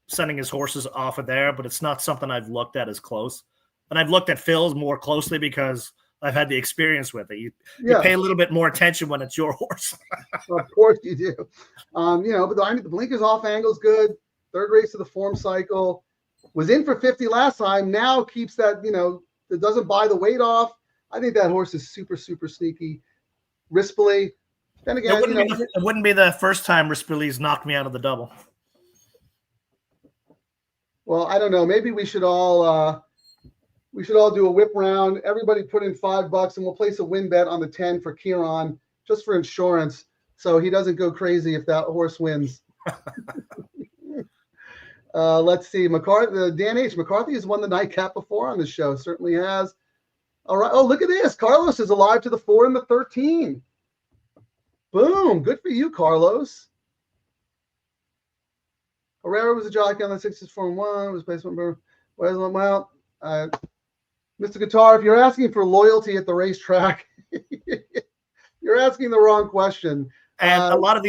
sending his horses off of there, but it's not something I've looked at as close. And I've looked at Phil's more closely because I've had the experience with it. You pay a little bit more attention when it's your horse. Of course you do. But the blinkers off angle's good. 3rd race of the form cycle. Was in for 50 last time. Now keeps that, it doesn't buy the weight off. I think that horse is super, super sneaky. Rispoli. Then again, it wouldn't be the first time Rispoli's knocked me out of the double. Well, I don't know. Maybe we should all do a whip round. Everybody put in $5 and we'll place a win bet on the 10 for Kieran just for insurance so he doesn't go crazy if that horse wins. Let's see. Dan H. McCarthy has won the nightcap before on the show. Certainly has. All right. Oh, look at this. Carlos is alive to the 4 and the 13. Boom. Good for you, Carlos. Herrera was a jockey on the 6s 4 and 1. Was placement. Well, Mr. Guitar, if you're asking for loyalty at the racetrack, you're asking the wrong question. And a lot of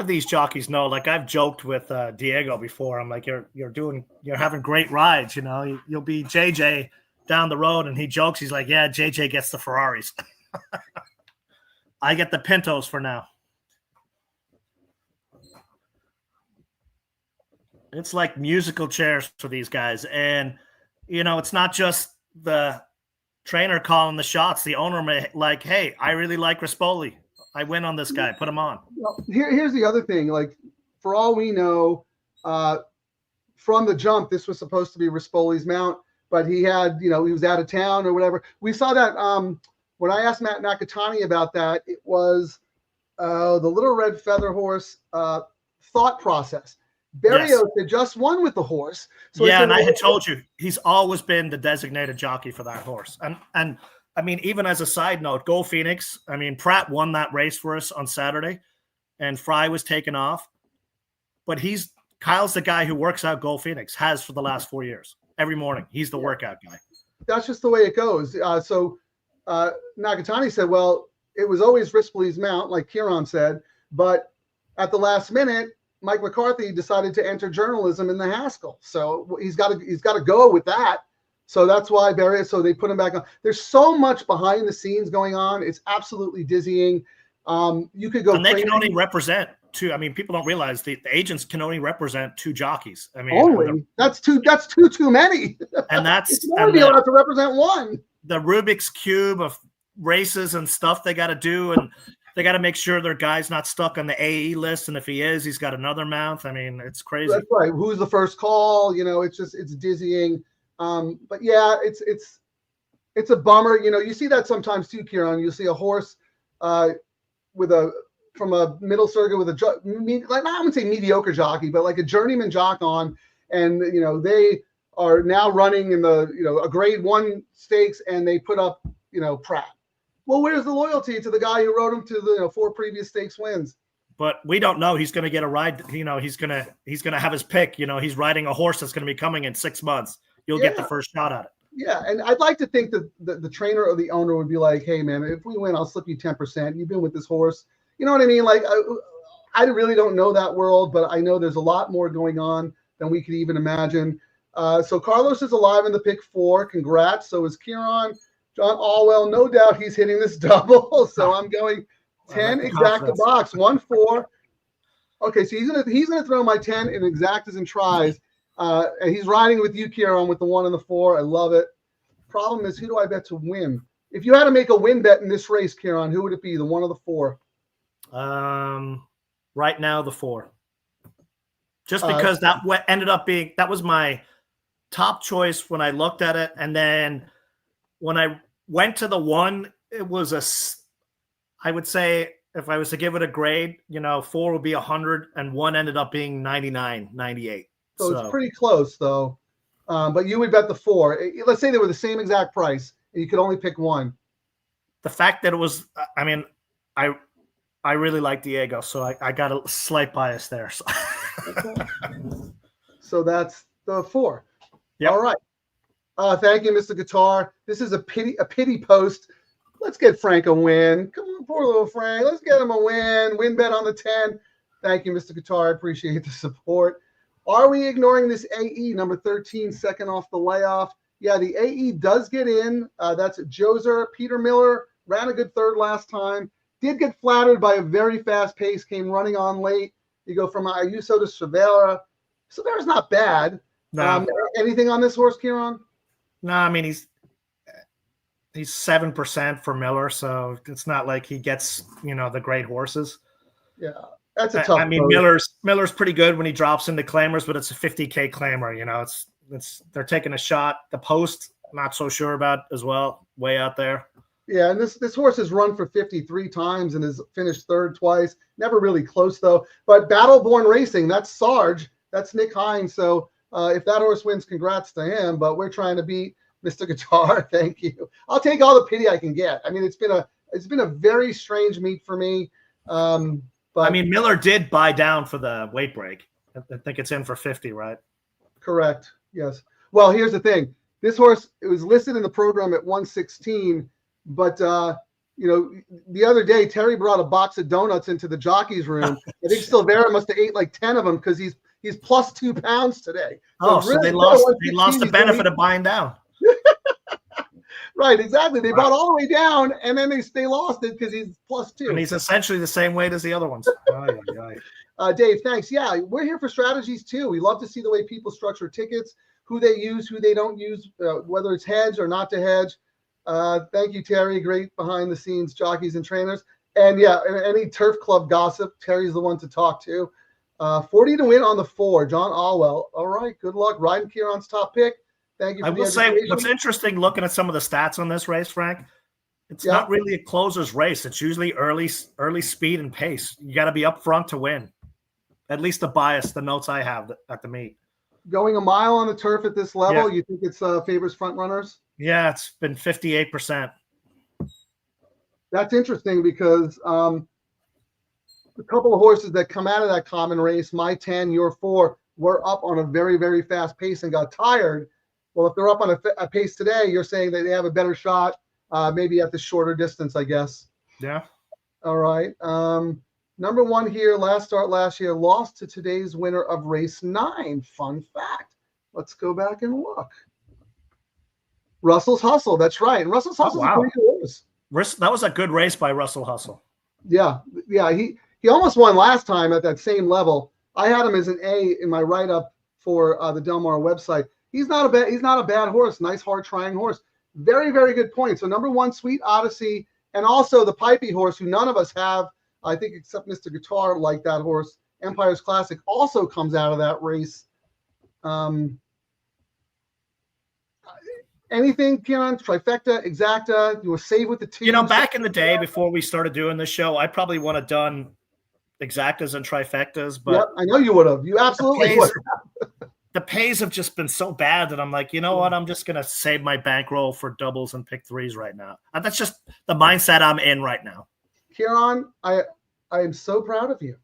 these jockeys know. Like I've joked with Diego before. I'm like, you're having great rides. You'll be JJ down the road, and he jokes. He's like, yeah, JJ gets the Ferraris. I get the Pintos for now. It's like musical chairs for these guys, and it's not just the trainer calling the shots. The owner may like, hey, I really like Rispoli. I win on this guy. Put him on. Well, here's the other thing. Like, for all we know, from the jump, this was supposed to be Rispoli's mount, but he had, he was out of town or whatever. We saw that when I asked Matt Nakatani about that, it was the Little Red Feather Horse thought process. Berrios had just won with the horse. So and I had told you, he's always been the designated jockey for that horse. And even as a side note, Go Phoenix. Pratt won that race for us on Saturday, and Fry was taken off. But he's Kyle's the guy who works out Gold Phoenix, has for the last 4 years. Every morning, he's the workout guy. That's just the way it goes. So Nakatani said, well, it was always Rispoley's mount, like Kieran said, but at the last minute, Mike McCarthy decided to enter journalism in the Haskell. So he's got to go with that. So that's why so they put him back on. There's so much behind the scenes going on. It's absolutely dizzying. You could go. And they can only represent two. I mean, people don't realize the agents can only represent 2 jockeys. I mean, only that's too many. And that's only be allowed to represent one. The Rubik's Cube of races and stuff they got to do, and they got to make sure their guy's not stuck on the AE list. And if he is, he's got another mount. I mean, it's crazy. That's right. Who's the first call? It's dizzying. But yeah, it's a bummer. You see that sometimes too, Kieran. You see a horse from a middle circuit with I wouldn't say mediocre jockey, but like a journeyman jock on, and they are now running in a grade 1 stakes, and they put up Pratt. Well, where's the loyalty to the guy who rode him to the 4 previous stakes wins? But we don't know. He's going to get a ride. He's going to have his pick. He's riding a horse that's going to be coming in 6 months. You'll get the first shot at it. Yeah, and I'd like to think that the trainer or the owner would be like, hey, man, if we win, I'll slip you 10%. You've been with this horse. You know what I mean? Like, I really don't know that world, but I know there's a lot more going on than we could even imagine. So Carlos is alive in the pick 4. Congrats. So is Kieran. John Allwell, no doubt he's hitting this double. So I'm going 10 exacta box, 1-4. Okay, so he's gonna throw my 10 in exactas and tries. And he's riding with you, Kieran, with the 1 and the 4. I love it. Problem is, who do I bet to win? If you had to make a win bet in this race, Kieran, who would it be, the 1 or the 4? Right now, the 4. Just because that ended up being, that was my top choice when I looked at it. And then when I went to the 1, it was I would say, if I was to give it a grade, 4 would be 100, and 1 ended up being 99, 98. So it's pretty close, though. But you would bet the 4. Let's say they were the same exact price, and you could only pick 1. The fact that it was, I mean, I really like Diego, so I got a slight bias there. So, so that's the 4. Yep. All right. Thank you, Mr. Guitar. This is a pity post. Let's get Frank a win. Come on, poor little Frank. Let's get him a win. Win bet on the 10. Thank you, Mr. Guitar. I appreciate the support. Are we ignoring this AE, number 13, second off the layoff? Yeah, the AE does get in. That's Joser. Peter Miller ran a good 3rd last time. Did get flattered by a very fast pace, came running on late. You go from Ayuso to Cervera. Cervera's not bad. No. Anything on this horse, Kieran? No, I mean, he's 7% for Miller, so it's not like he gets, the great horses. Yeah, that's a tough. I mean, Miller's pretty good when he drops into claimers, but it's a 50K claimer. It's they're taking a shot. The post, not so sure about as well, way out there. Yeah, and this horse has run for 53 times and has finished 3rd twice. Never really close though. But Battleborn Racing, that's Sarge, that's Nick Hines. So if that horse wins, congrats to him. But we're trying to beat Mr. Guitar. Thank you. I'll take all the pity I can get. I mean, it's been a very strange meet for me. But I mean, Miller did buy down for the weight break. I think it's in for 50, right? Correct. Yes. Well, here's the thing. This horse, it was listed in the program at 116, but the other day Terry brought a box of donuts into the jockey's room. I think Silvera must have ate like 10 of them because he's plus 2 pounds today. So really, they lost the benefit of buying down. Right, exactly. They bought all the way down, and then they lost it because he's plus 2. And he's essentially the same weight as the other ones. Dave, thanks. Yeah, we're here for strategies too. We love to see the way people structure tickets, who they use, who they don't use, whether it's hedge or not to hedge. Thank you, Terry. Great behind the scenes jockeys and trainers. And yeah, any turf club gossip, Terry's the one to talk to. 40 to win on the 4, John Allwell. All right, good luck. Riding Kieran's top pick. Thank you. I will say what's interesting looking at some of the stats on this race, Frank, it's not really a closer's race. It's usually early speed and pace. You got to be up front to win. At least the notes I have at the meet. Going a mile on the turf at this level, you think it's favors front runners? Yeah, it's been 58%. That's interesting because a couple of horses that come out of that common race, my 10, your 4, were up on a very, very fast pace and got tired. Well, if they're up on a pace today, you're saying that they have a better shot, maybe at the shorter distance, I guess. Yeah. All right. Number one here, last start last year, lost to today's winner of race 9. Fun fact. Let's go back and look. Russell's Hustle. That's right. And Russell's Hustle's a pretty good horse. That was a good race by Russell Hustle. Yeah. He almost won last time at that same level. I had him as an A in my write-up for the Del Mar website. He's not a bad horse. Nice, hard-trying horse. Very, very good point. So number one, Sweet Odyssey, and also the Pipey horse, who none of us have, I think, except Mr. Guitar, like that horse. Empire's Classic also comes out of that race. Anything, Kieran? Trifecta, Exacta? You were saved with the two? Back in the day before we started doing this show, I probably would have done Exactas and Trifectas. But yep, I know you would have. You absolutely would have. The pays have just been so bad that I'm like, you know what? I'm just going to save my bankroll for doubles and pick threes right now. That's just the mindset I'm in right now. Kieran, I am so proud of you.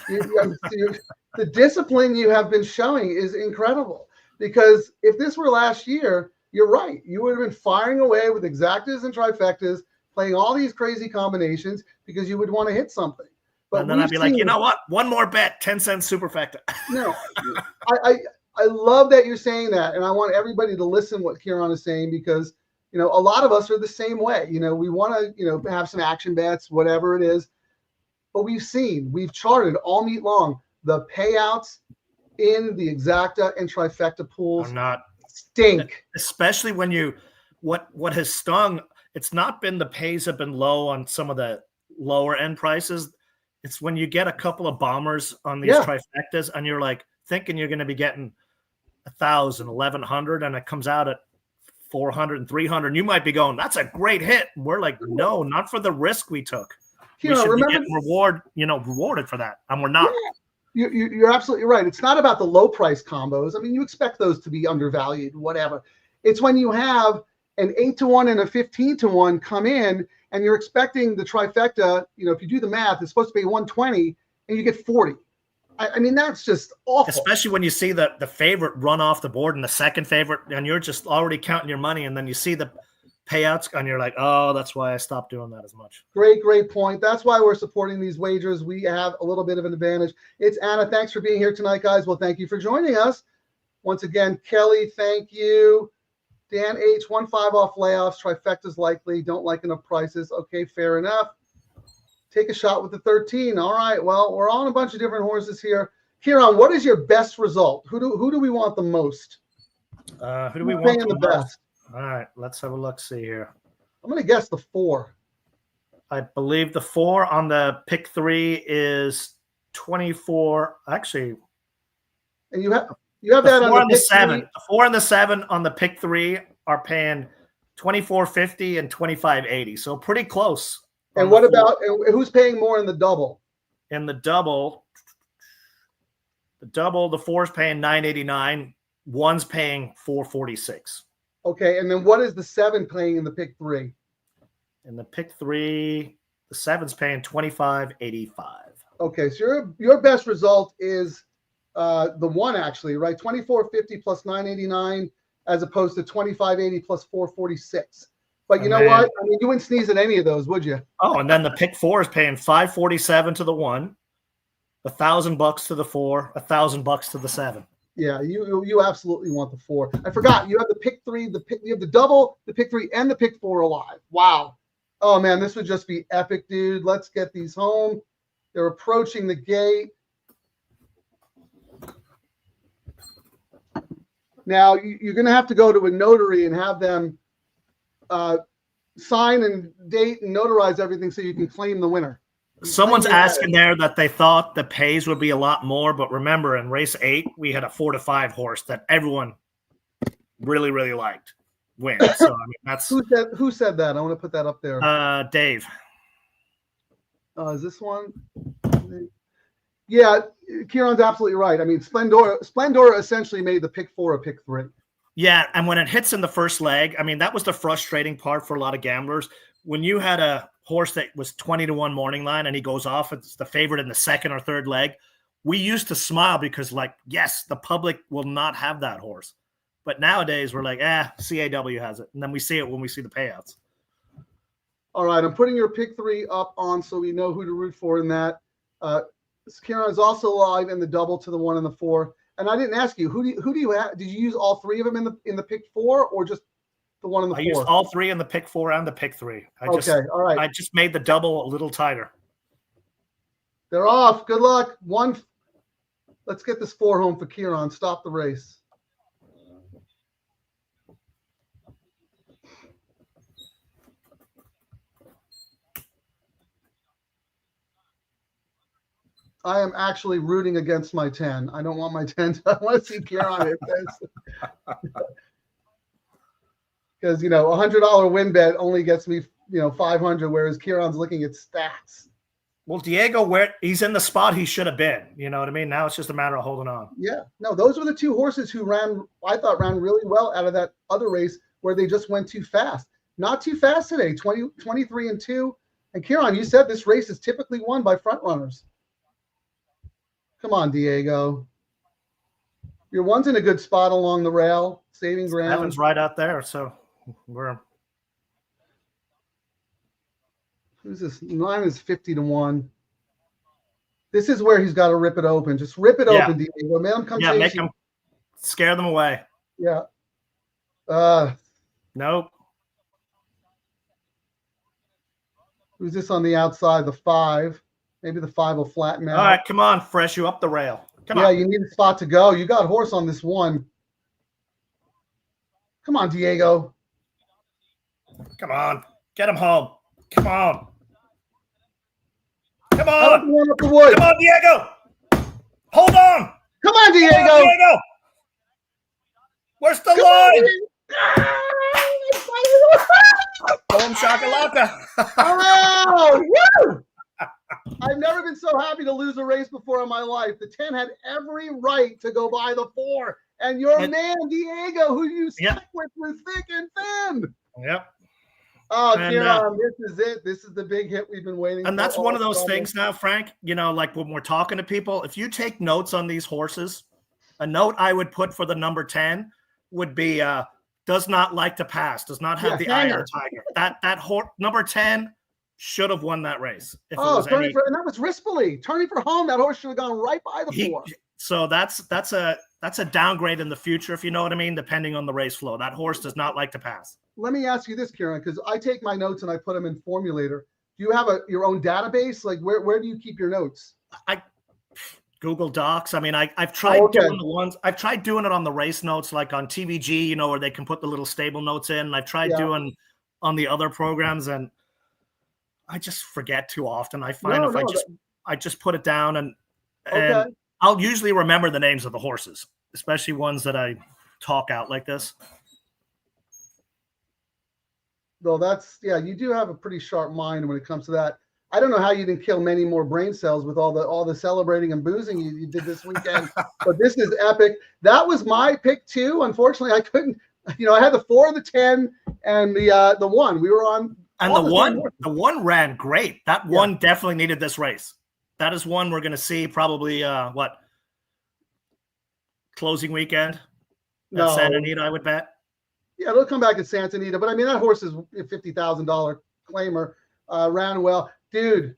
The discipline you have been showing is incredible, because if this were last year, you're right. You would have been firing away with Exactas and Trifectas, playing all these crazy combinations because you would want to hit something. But and then I'd be like, you know what? One more bet, 10-cent superfecta. No, I love that you're saying that, and I want everybody to listen what Kieran is saying, because a lot of us are the same way. We want to have some action bets, whatever it is. But we've charted all meet long, the payouts in the Exacta and Trifecta pools are not stink. Especially when what has stung, it's not been the pays have been low on some of the lower end prices. It's when you get a couple of bombers on these trifectas and you're like thinking you're going to be getting 1,000, 1,100, and it comes out at 400 and 300. And you might be going, that's a great hit. And we're like, no, not for the risk we took. We should be getting rewarded for that. And we're not. Yeah. You're absolutely right. It's not about the low price combos. I mean, you expect those to be undervalued, whatever. It's when you have an 8-1 and a 15-1 come in, and you're expecting the trifecta. If you do the math, it's supposed to be 120, and you get 40. I mean, that's just awful. Especially when you see the favorite run off the board and the second favorite, and you're just already counting your money, and then you see the payouts, and you're like, oh, that's why I stopped doing that as much. Great point. That's why we're supporting these wagers. We have a little bit of an advantage. It's Anna. Thanks for being here tonight, guys. Well, thank you for joining us. Once again, Kelly, thank you. Dan H, 1-5 off layoffs. Trifecta's likely. Don't like enough prices. Okay, fair enough. Take a shot with the 13. All right. Well, we're on a bunch of different horses here. Kieran, what is your best result? Who do we want the most? Who do we want the best? All right, let's have a look. See here. I'm going to guess the 4. I believe the 4 on the pick 3 is 24. Actually, and you have that on the 7. The 4 and the 7 on the pick 3 are paying $24.50 and $25.80. So pretty close. And what about who's paying more in the double? In the double, the 4 is paying $9.89. 1's paying $4.46. Okay, and then what is the 7 paying in the pick 3? In the pick 3, the 7's paying $25.85. Okay, so your best result is the 1, actually, right? $24.50 plus $9.89 as opposed to $25.80 plus $4.46. But you know what? I mean, you wouldn't sneeze at any of those, would you? Oh, and then the pick 4 is paying $5.47 to the 1, $1,000 to the 4, $1,000 to the 7. Yeah, you absolutely want the 4. I forgot you have the pick 3, you have the double, the pick 3, and the pick 4 alive. Wow. Oh man, this would just be epic, dude. Let's get these home. They're approaching the gate. Now you're going to have to go to a notary and have them sign and date and notarize everything so you can claim the winner. Someone's asking there that they thought the pays would be a lot more, but remember in race 8, we had a 4-5 horse that everyone really, really liked win. So I mean, that's who said that? I want to put that up there. Dave. Is this one? Yeah, Kieran's absolutely right. I mean, Splendora essentially made the pick 4 a pick 3. Yeah, and when it hits in the first leg, I mean, that was the frustrating part for a lot of gamblers. When you had a horse that was 20-1 morning line and he goes off, it's the favorite in the second or third leg. we used to smile because, like, yes, the public will not have that horse. But nowadays we're like, CAW has it. And then we see it when we see the payouts. All right, I'm putting your pick 3 up on so we know who to root for in that. Kieran is also live in the double to the 1 and the 4. And I didn't ask you, who do you have? Did you use all 3 of them in the pick 4 or just the 1 and the 4? I used all 3 in the pick 4 and the pick 3. All right. I just made the double a little tighter. They're off. Good luck. Let's get this 4 home for Kieran. Stop the race. I am actually rooting against my 10. I don't want my 10. I want to see Kieran hit this. Because, a $100 win bet only gets me, 500, whereas Kieran's looking at stats. Well, Diego, he's in the spot he should have been. You know what I mean? Now it's just a matter of holding on. Yeah. No, those were the 2 horses who I thought ran really well out of that other race where they just went too fast. Not too fast today, 23 and 2. And Kieran, you said this race is typically won by front runners. Come on, Diego. Your 1's in a good spot along the rail, saving ground. Evan's right out there, so Who's this? Mine is 50 to 1. This is where he's got to rip it open. Just rip it open, Diego. Make him come chase make him scare them away. Yeah. Nope. Who's this on the outside? The 5. Maybe the 5 will flatten out. All right, come on, Fresh. You up the rail. Come on. Yeah, you need a spot to go. You got horse on this 1. Come on, Diego. Come on. Get him home. Come on. Come on. Up the wood. Come on, Diego. Hold on. Come on, Diego. Come on, Diego. Where's the line? Home shakalaka. Oh, woo! I've never been so happy to lose a race before in my life. The 10 had every right to go by the 4. And your man, Diego, who you stuck with through thick and thin. Yep. Oh, Kieran, this is it. This is the big hit we've been waiting for. And that's one of those things now, Frank, like when we're talking to people, if you take notes on these horses, a note I would put for the number 10 would be does not like to pass, does not have the eye of the tiger. That horse, number 10, should have won that race. And that was Rispoli. Turning for home, that horse should have gone right by the 4. So that's a downgrade in the future, if you know what I mean, depending on the race flow. That horse does not like to pass. Let me ask you this, Kieran, because I take my notes and I put them in Formulator. Do you have your own database? Like, where do you keep your notes? Google Docs. I mean, I've tried doing the ones. I've tried doing it on the race notes, like on TVG, where they can put the little stable notes in. And I've tried doing on the other programs, and I just forget too often. I find I just put it down, and I'll usually remember the names of the horses, especially ones that I talk out like this. Though you do have a pretty sharp mind when it comes to that. I don't know how you didn't kill many more brain cells with all the celebrating and boozing you did this weekend, but this is epic. That was my pick too. Unfortunately, I couldn't. I had the 4, the 10, and the 1. We were on. And the one ran great. That one definitely needed this race. That is one we're going to see probably closing weekend at Santa Anita, I would bet. Yeah, it'll come back at Santa Anita. But, I mean, that horse is a $50,000 claimer. Ran well. Dude,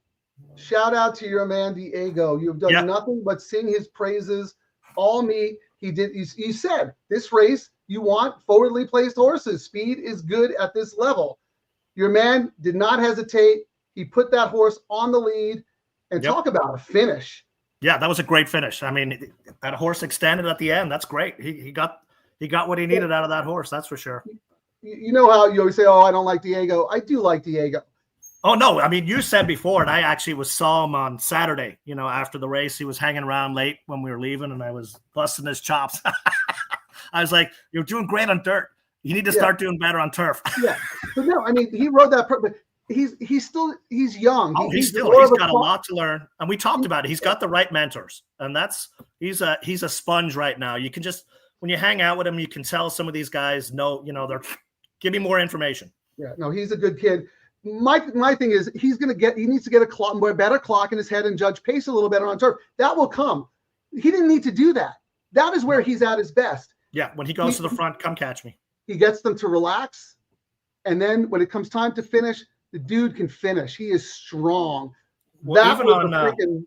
shout out to your man, Diego. You've done nothing but sing his praises all meet. You said this race, you want forwardly placed horses. Speed is good at this level. Your man did not hesitate. He put that horse on the lead, and talk about a finish. Yeah, that was a great finish. I mean, that horse extended at the end. That's great. He got what he needed out of that horse. That's for sure. You know how you always say, "Oh, I don't like Diego." I do like Diego. Oh no, I mean, you said before, and I actually saw him on Saturday. After the race, he was hanging around late when we were leaving, and I was busting his chops. I was like, "You're doing great on dirt. You need to start doing better on turf." Yeah, but no, I mean, he rode that. But he's young. Oh, he's got a lot to learn, and we talked about it. He's got the right mentors, and he's a sponge right now. You can just, when you hang out with him, you can tell some of these guys they're give me more information. Yeah, no, he's a good kid. My thing is he needs to get a better clock in his head and judge pace a little better on turf. That will come. he didn't need to do that. That is where he's at his best. Yeah, when he goes to the front, come catch me. He gets them to relax. And then when it comes time to finish, the dude can finish. He is strong. Well, that even was on the freaking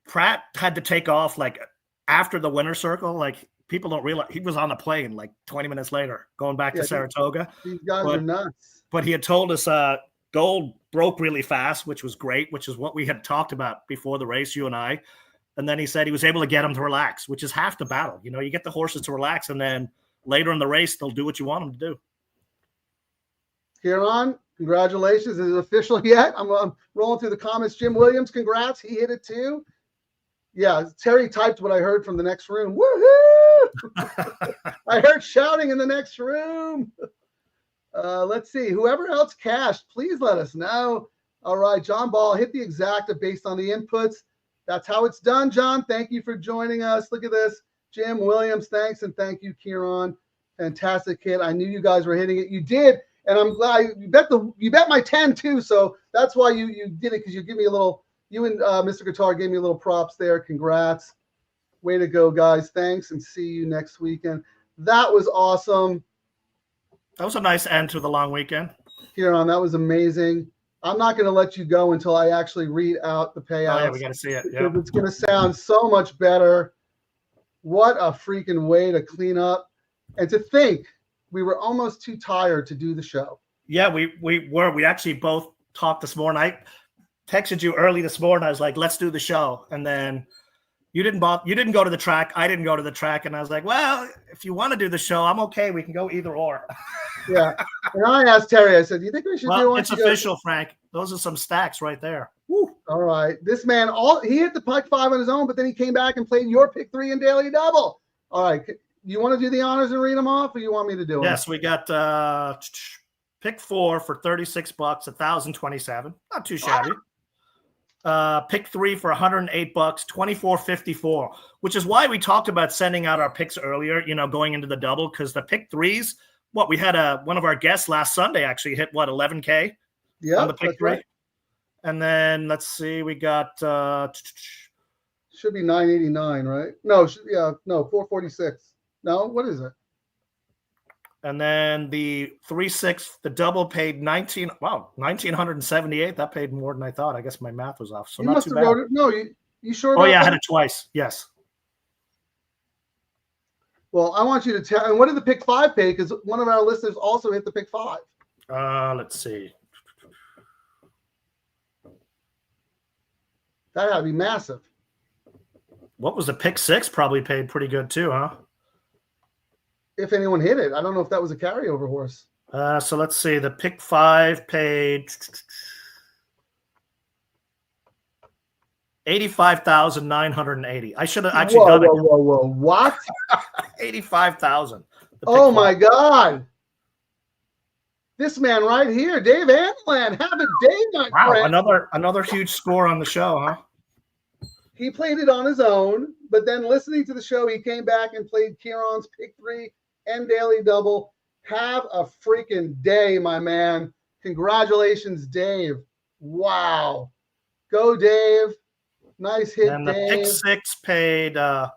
Pratt had to take off like after the winner's circle. Like people don't realize he was on a plane like 20 minutes later going back to Saratoga. These guys are nuts. But he had told us gold broke really fast, which was great, which is what we had talked about before the race, you and I. And then he said he was able to get him to relax, which is half the battle. You know, you get the horses to relax, and then later in the race, they'll do what you want them to do. Kieran, congratulations. Is it official yet? I'm rolling through the comments. Jim Williams, congrats. He hit it too. Yeah, Terry typed what I heard from the next room. Woohoo! I heard shouting in the next room. Let's see. Whoever else cashed, please let us know. All right, John Ball hit the exacta based on the inputs. That's how it's done, John. Thank you for joining us. Look at this. Jim Williams, thanks, and thank you, Kieran. Fantastic hit. I knew you guys were hitting it. You did, and I'm glad you bet my 10 too. So that's why you did it, because you give me a little. You and Mr. Guitar gave me a little props there. Congrats. Way to go, guys. Thanks, and see you next weekend. That was awesome. That was a nice end to the long weekend. Kieran, that was amazing. I'm not going to let you go until I actually read out the payouts. Oh, yeah, we got to see it. Yeah. It's going to sound so much better. What a freaking way to clean up. And to think we were almost too tired to do the show. Yeah, we were. We actually both talked this morning. I texted you early this morning. I was like, let's do the show. And then you didn't go to the track. I didn't go to the track. And I was like, well, if you want to do the show, I'm okay. We can go either or. Yeah. And I asked Terry, I said, do you think we should do one? It's official, Frank. Those are some stacks right there. Woo. All right. This man, he hit the pick 5 on his own, but then he came back and played your pick 3 and daily double. All right. You want to do the honors and read them off, or you want me to do them? Yes, we got pick 4 for $36, 1,027. Not too shabby. Pick 3 for $108, $24.54, which is why we talked about sending out our picks earlier, going into the double, because the pick 3s, we had one of our guests last Sunday actually hit 11K on the pick 3. Right. And then let's see, we got should be 989, right? No, 446. No, what is it? And then the 3-6, the double paid 1,978. That paid more than I thought. I guess my math was off. So you not too bad. No, you sure? Oh yeah, I had it twice. Yes. Well, I want you to tell. And what did the pick 5 pay? Because one of our listeners also hit the pick 5. Let's see. That had to be massive. What was the pick 6? Probably paid pretty good too, huh? If anyone hit it, I don't know if that was a carryover horse. So let's see. The pick 5 paid $85,980. I should have actually done it. Whoa! What? 85,000. Oh my God! This man right here, Dave Antland, have a day, my friend. Another huge score on the show, huh? He played it on his own, but then listening to the show, he came back and played Kieran's pick 3 and daily double. Have a freaking day, my man. Congratulations, Dave. Wow. Go, Dave. Nice hit, and the Dave. pick 6 paid 5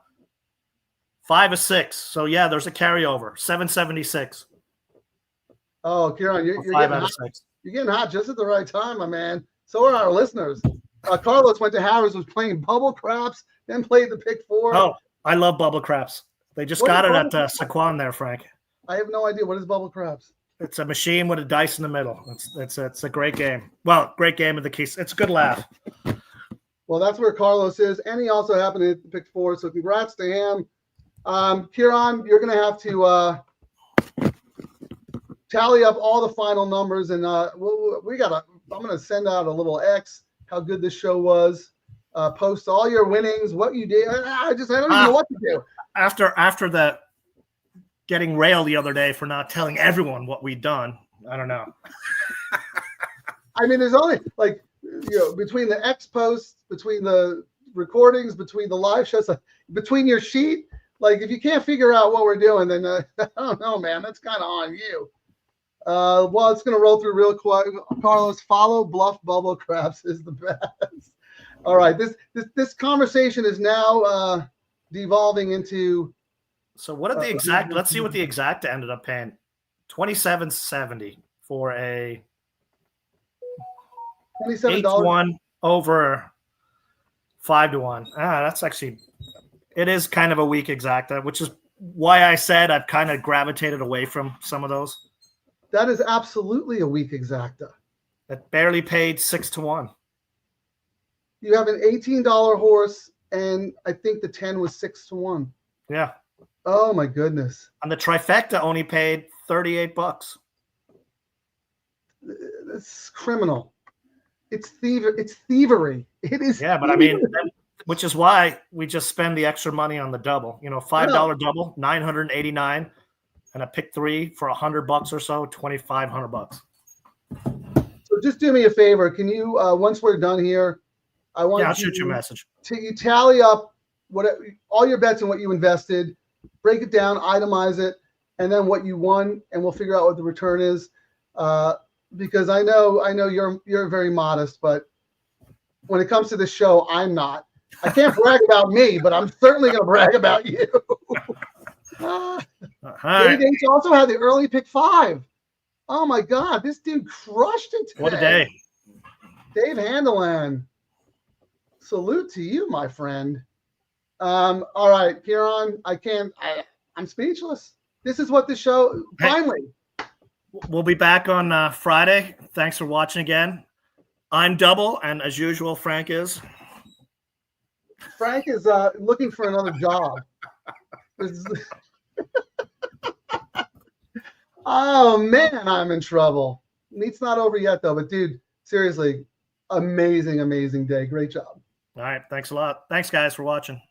of 6. So yeah, there's a carryover. 776. Oh, Kieran, you're 5 getting out hot. of 6. You're getting hot just at the right time, my man. So are our listeners. Carlos went to Harris, was playing bubble craps, then played the pick 4. Oh, I love bubble craps. They just got it at Saquon there, Frank. I have no idea. What is bubble craps? It's a machine with a dice in the middle. It's a great game. Well, great game of the keys. It's a good laugh. Well, that's where Carlos is, and he also happened to hit the pick 4. So congrats to him. Kieran, you're going to have to tally up all the final numbers, and I'm going to send out a little X how good this show was. Post all your winnings, what you did. I don't even know what to do. After the getting railed the other day for not telling everyone what we'd done, I don't know. I mean, there's only between the X posts, between the recordings, between the live shows, between your sheet. Like, if you can't figure out what we're doing, then I don't know, man. That's kind of on you. Well, it's going to roll through real quick. Carlos, follow Bluff Bubble Craps is the best. All right, this conversation is now devolving into. So what did the exact? Let's see what the exact ended up paying. $27.70 for a $27 8-1 over 5-1. That's actually, it is kind of a weak exacta, which is why I said I've kind of gravitated away from some of those. That is absolutely a weak exacta. It barely paid 6-1. You have an $18 horse, and I think the 10 was 6-1. Yeah. Oh my goodness. And the trifecta only paid $38. It's criminal. It's thievery. It is. Yeah, but thievery. I mean, which is why we just spend the extra money on the double. You know, $5 double, $989, and a pick 3 for $100 or so, $2,500. So just do me a favor. Can you, once we're done here, I'll shoot you a message. You tally up all your bets and what you invested, break it down, itemize it, and then what you won, and we'll figure out what the return is. Because I know you're very modest, but when it comes to the show, I'm not. I can't brag about me, but I'm certainly going to brag about you. Dave H also had the early pick 5. Oh my God, this dude crushed it today. What a day. Dave Handelan. Salute to you, my friend. All right, Kieran, I'm speechless. This is what the show, finally. We'll be back on Friday. Thanks for watching again. I'm Double, and as usual, Frank is. Frank is looking for another job. Oh, man, I'm in trouble. Meet's not over yet, though. But, dude, seriously, amazing, amazing day. Great job. All right. Thanks a lot. Thanks, guys, for watching.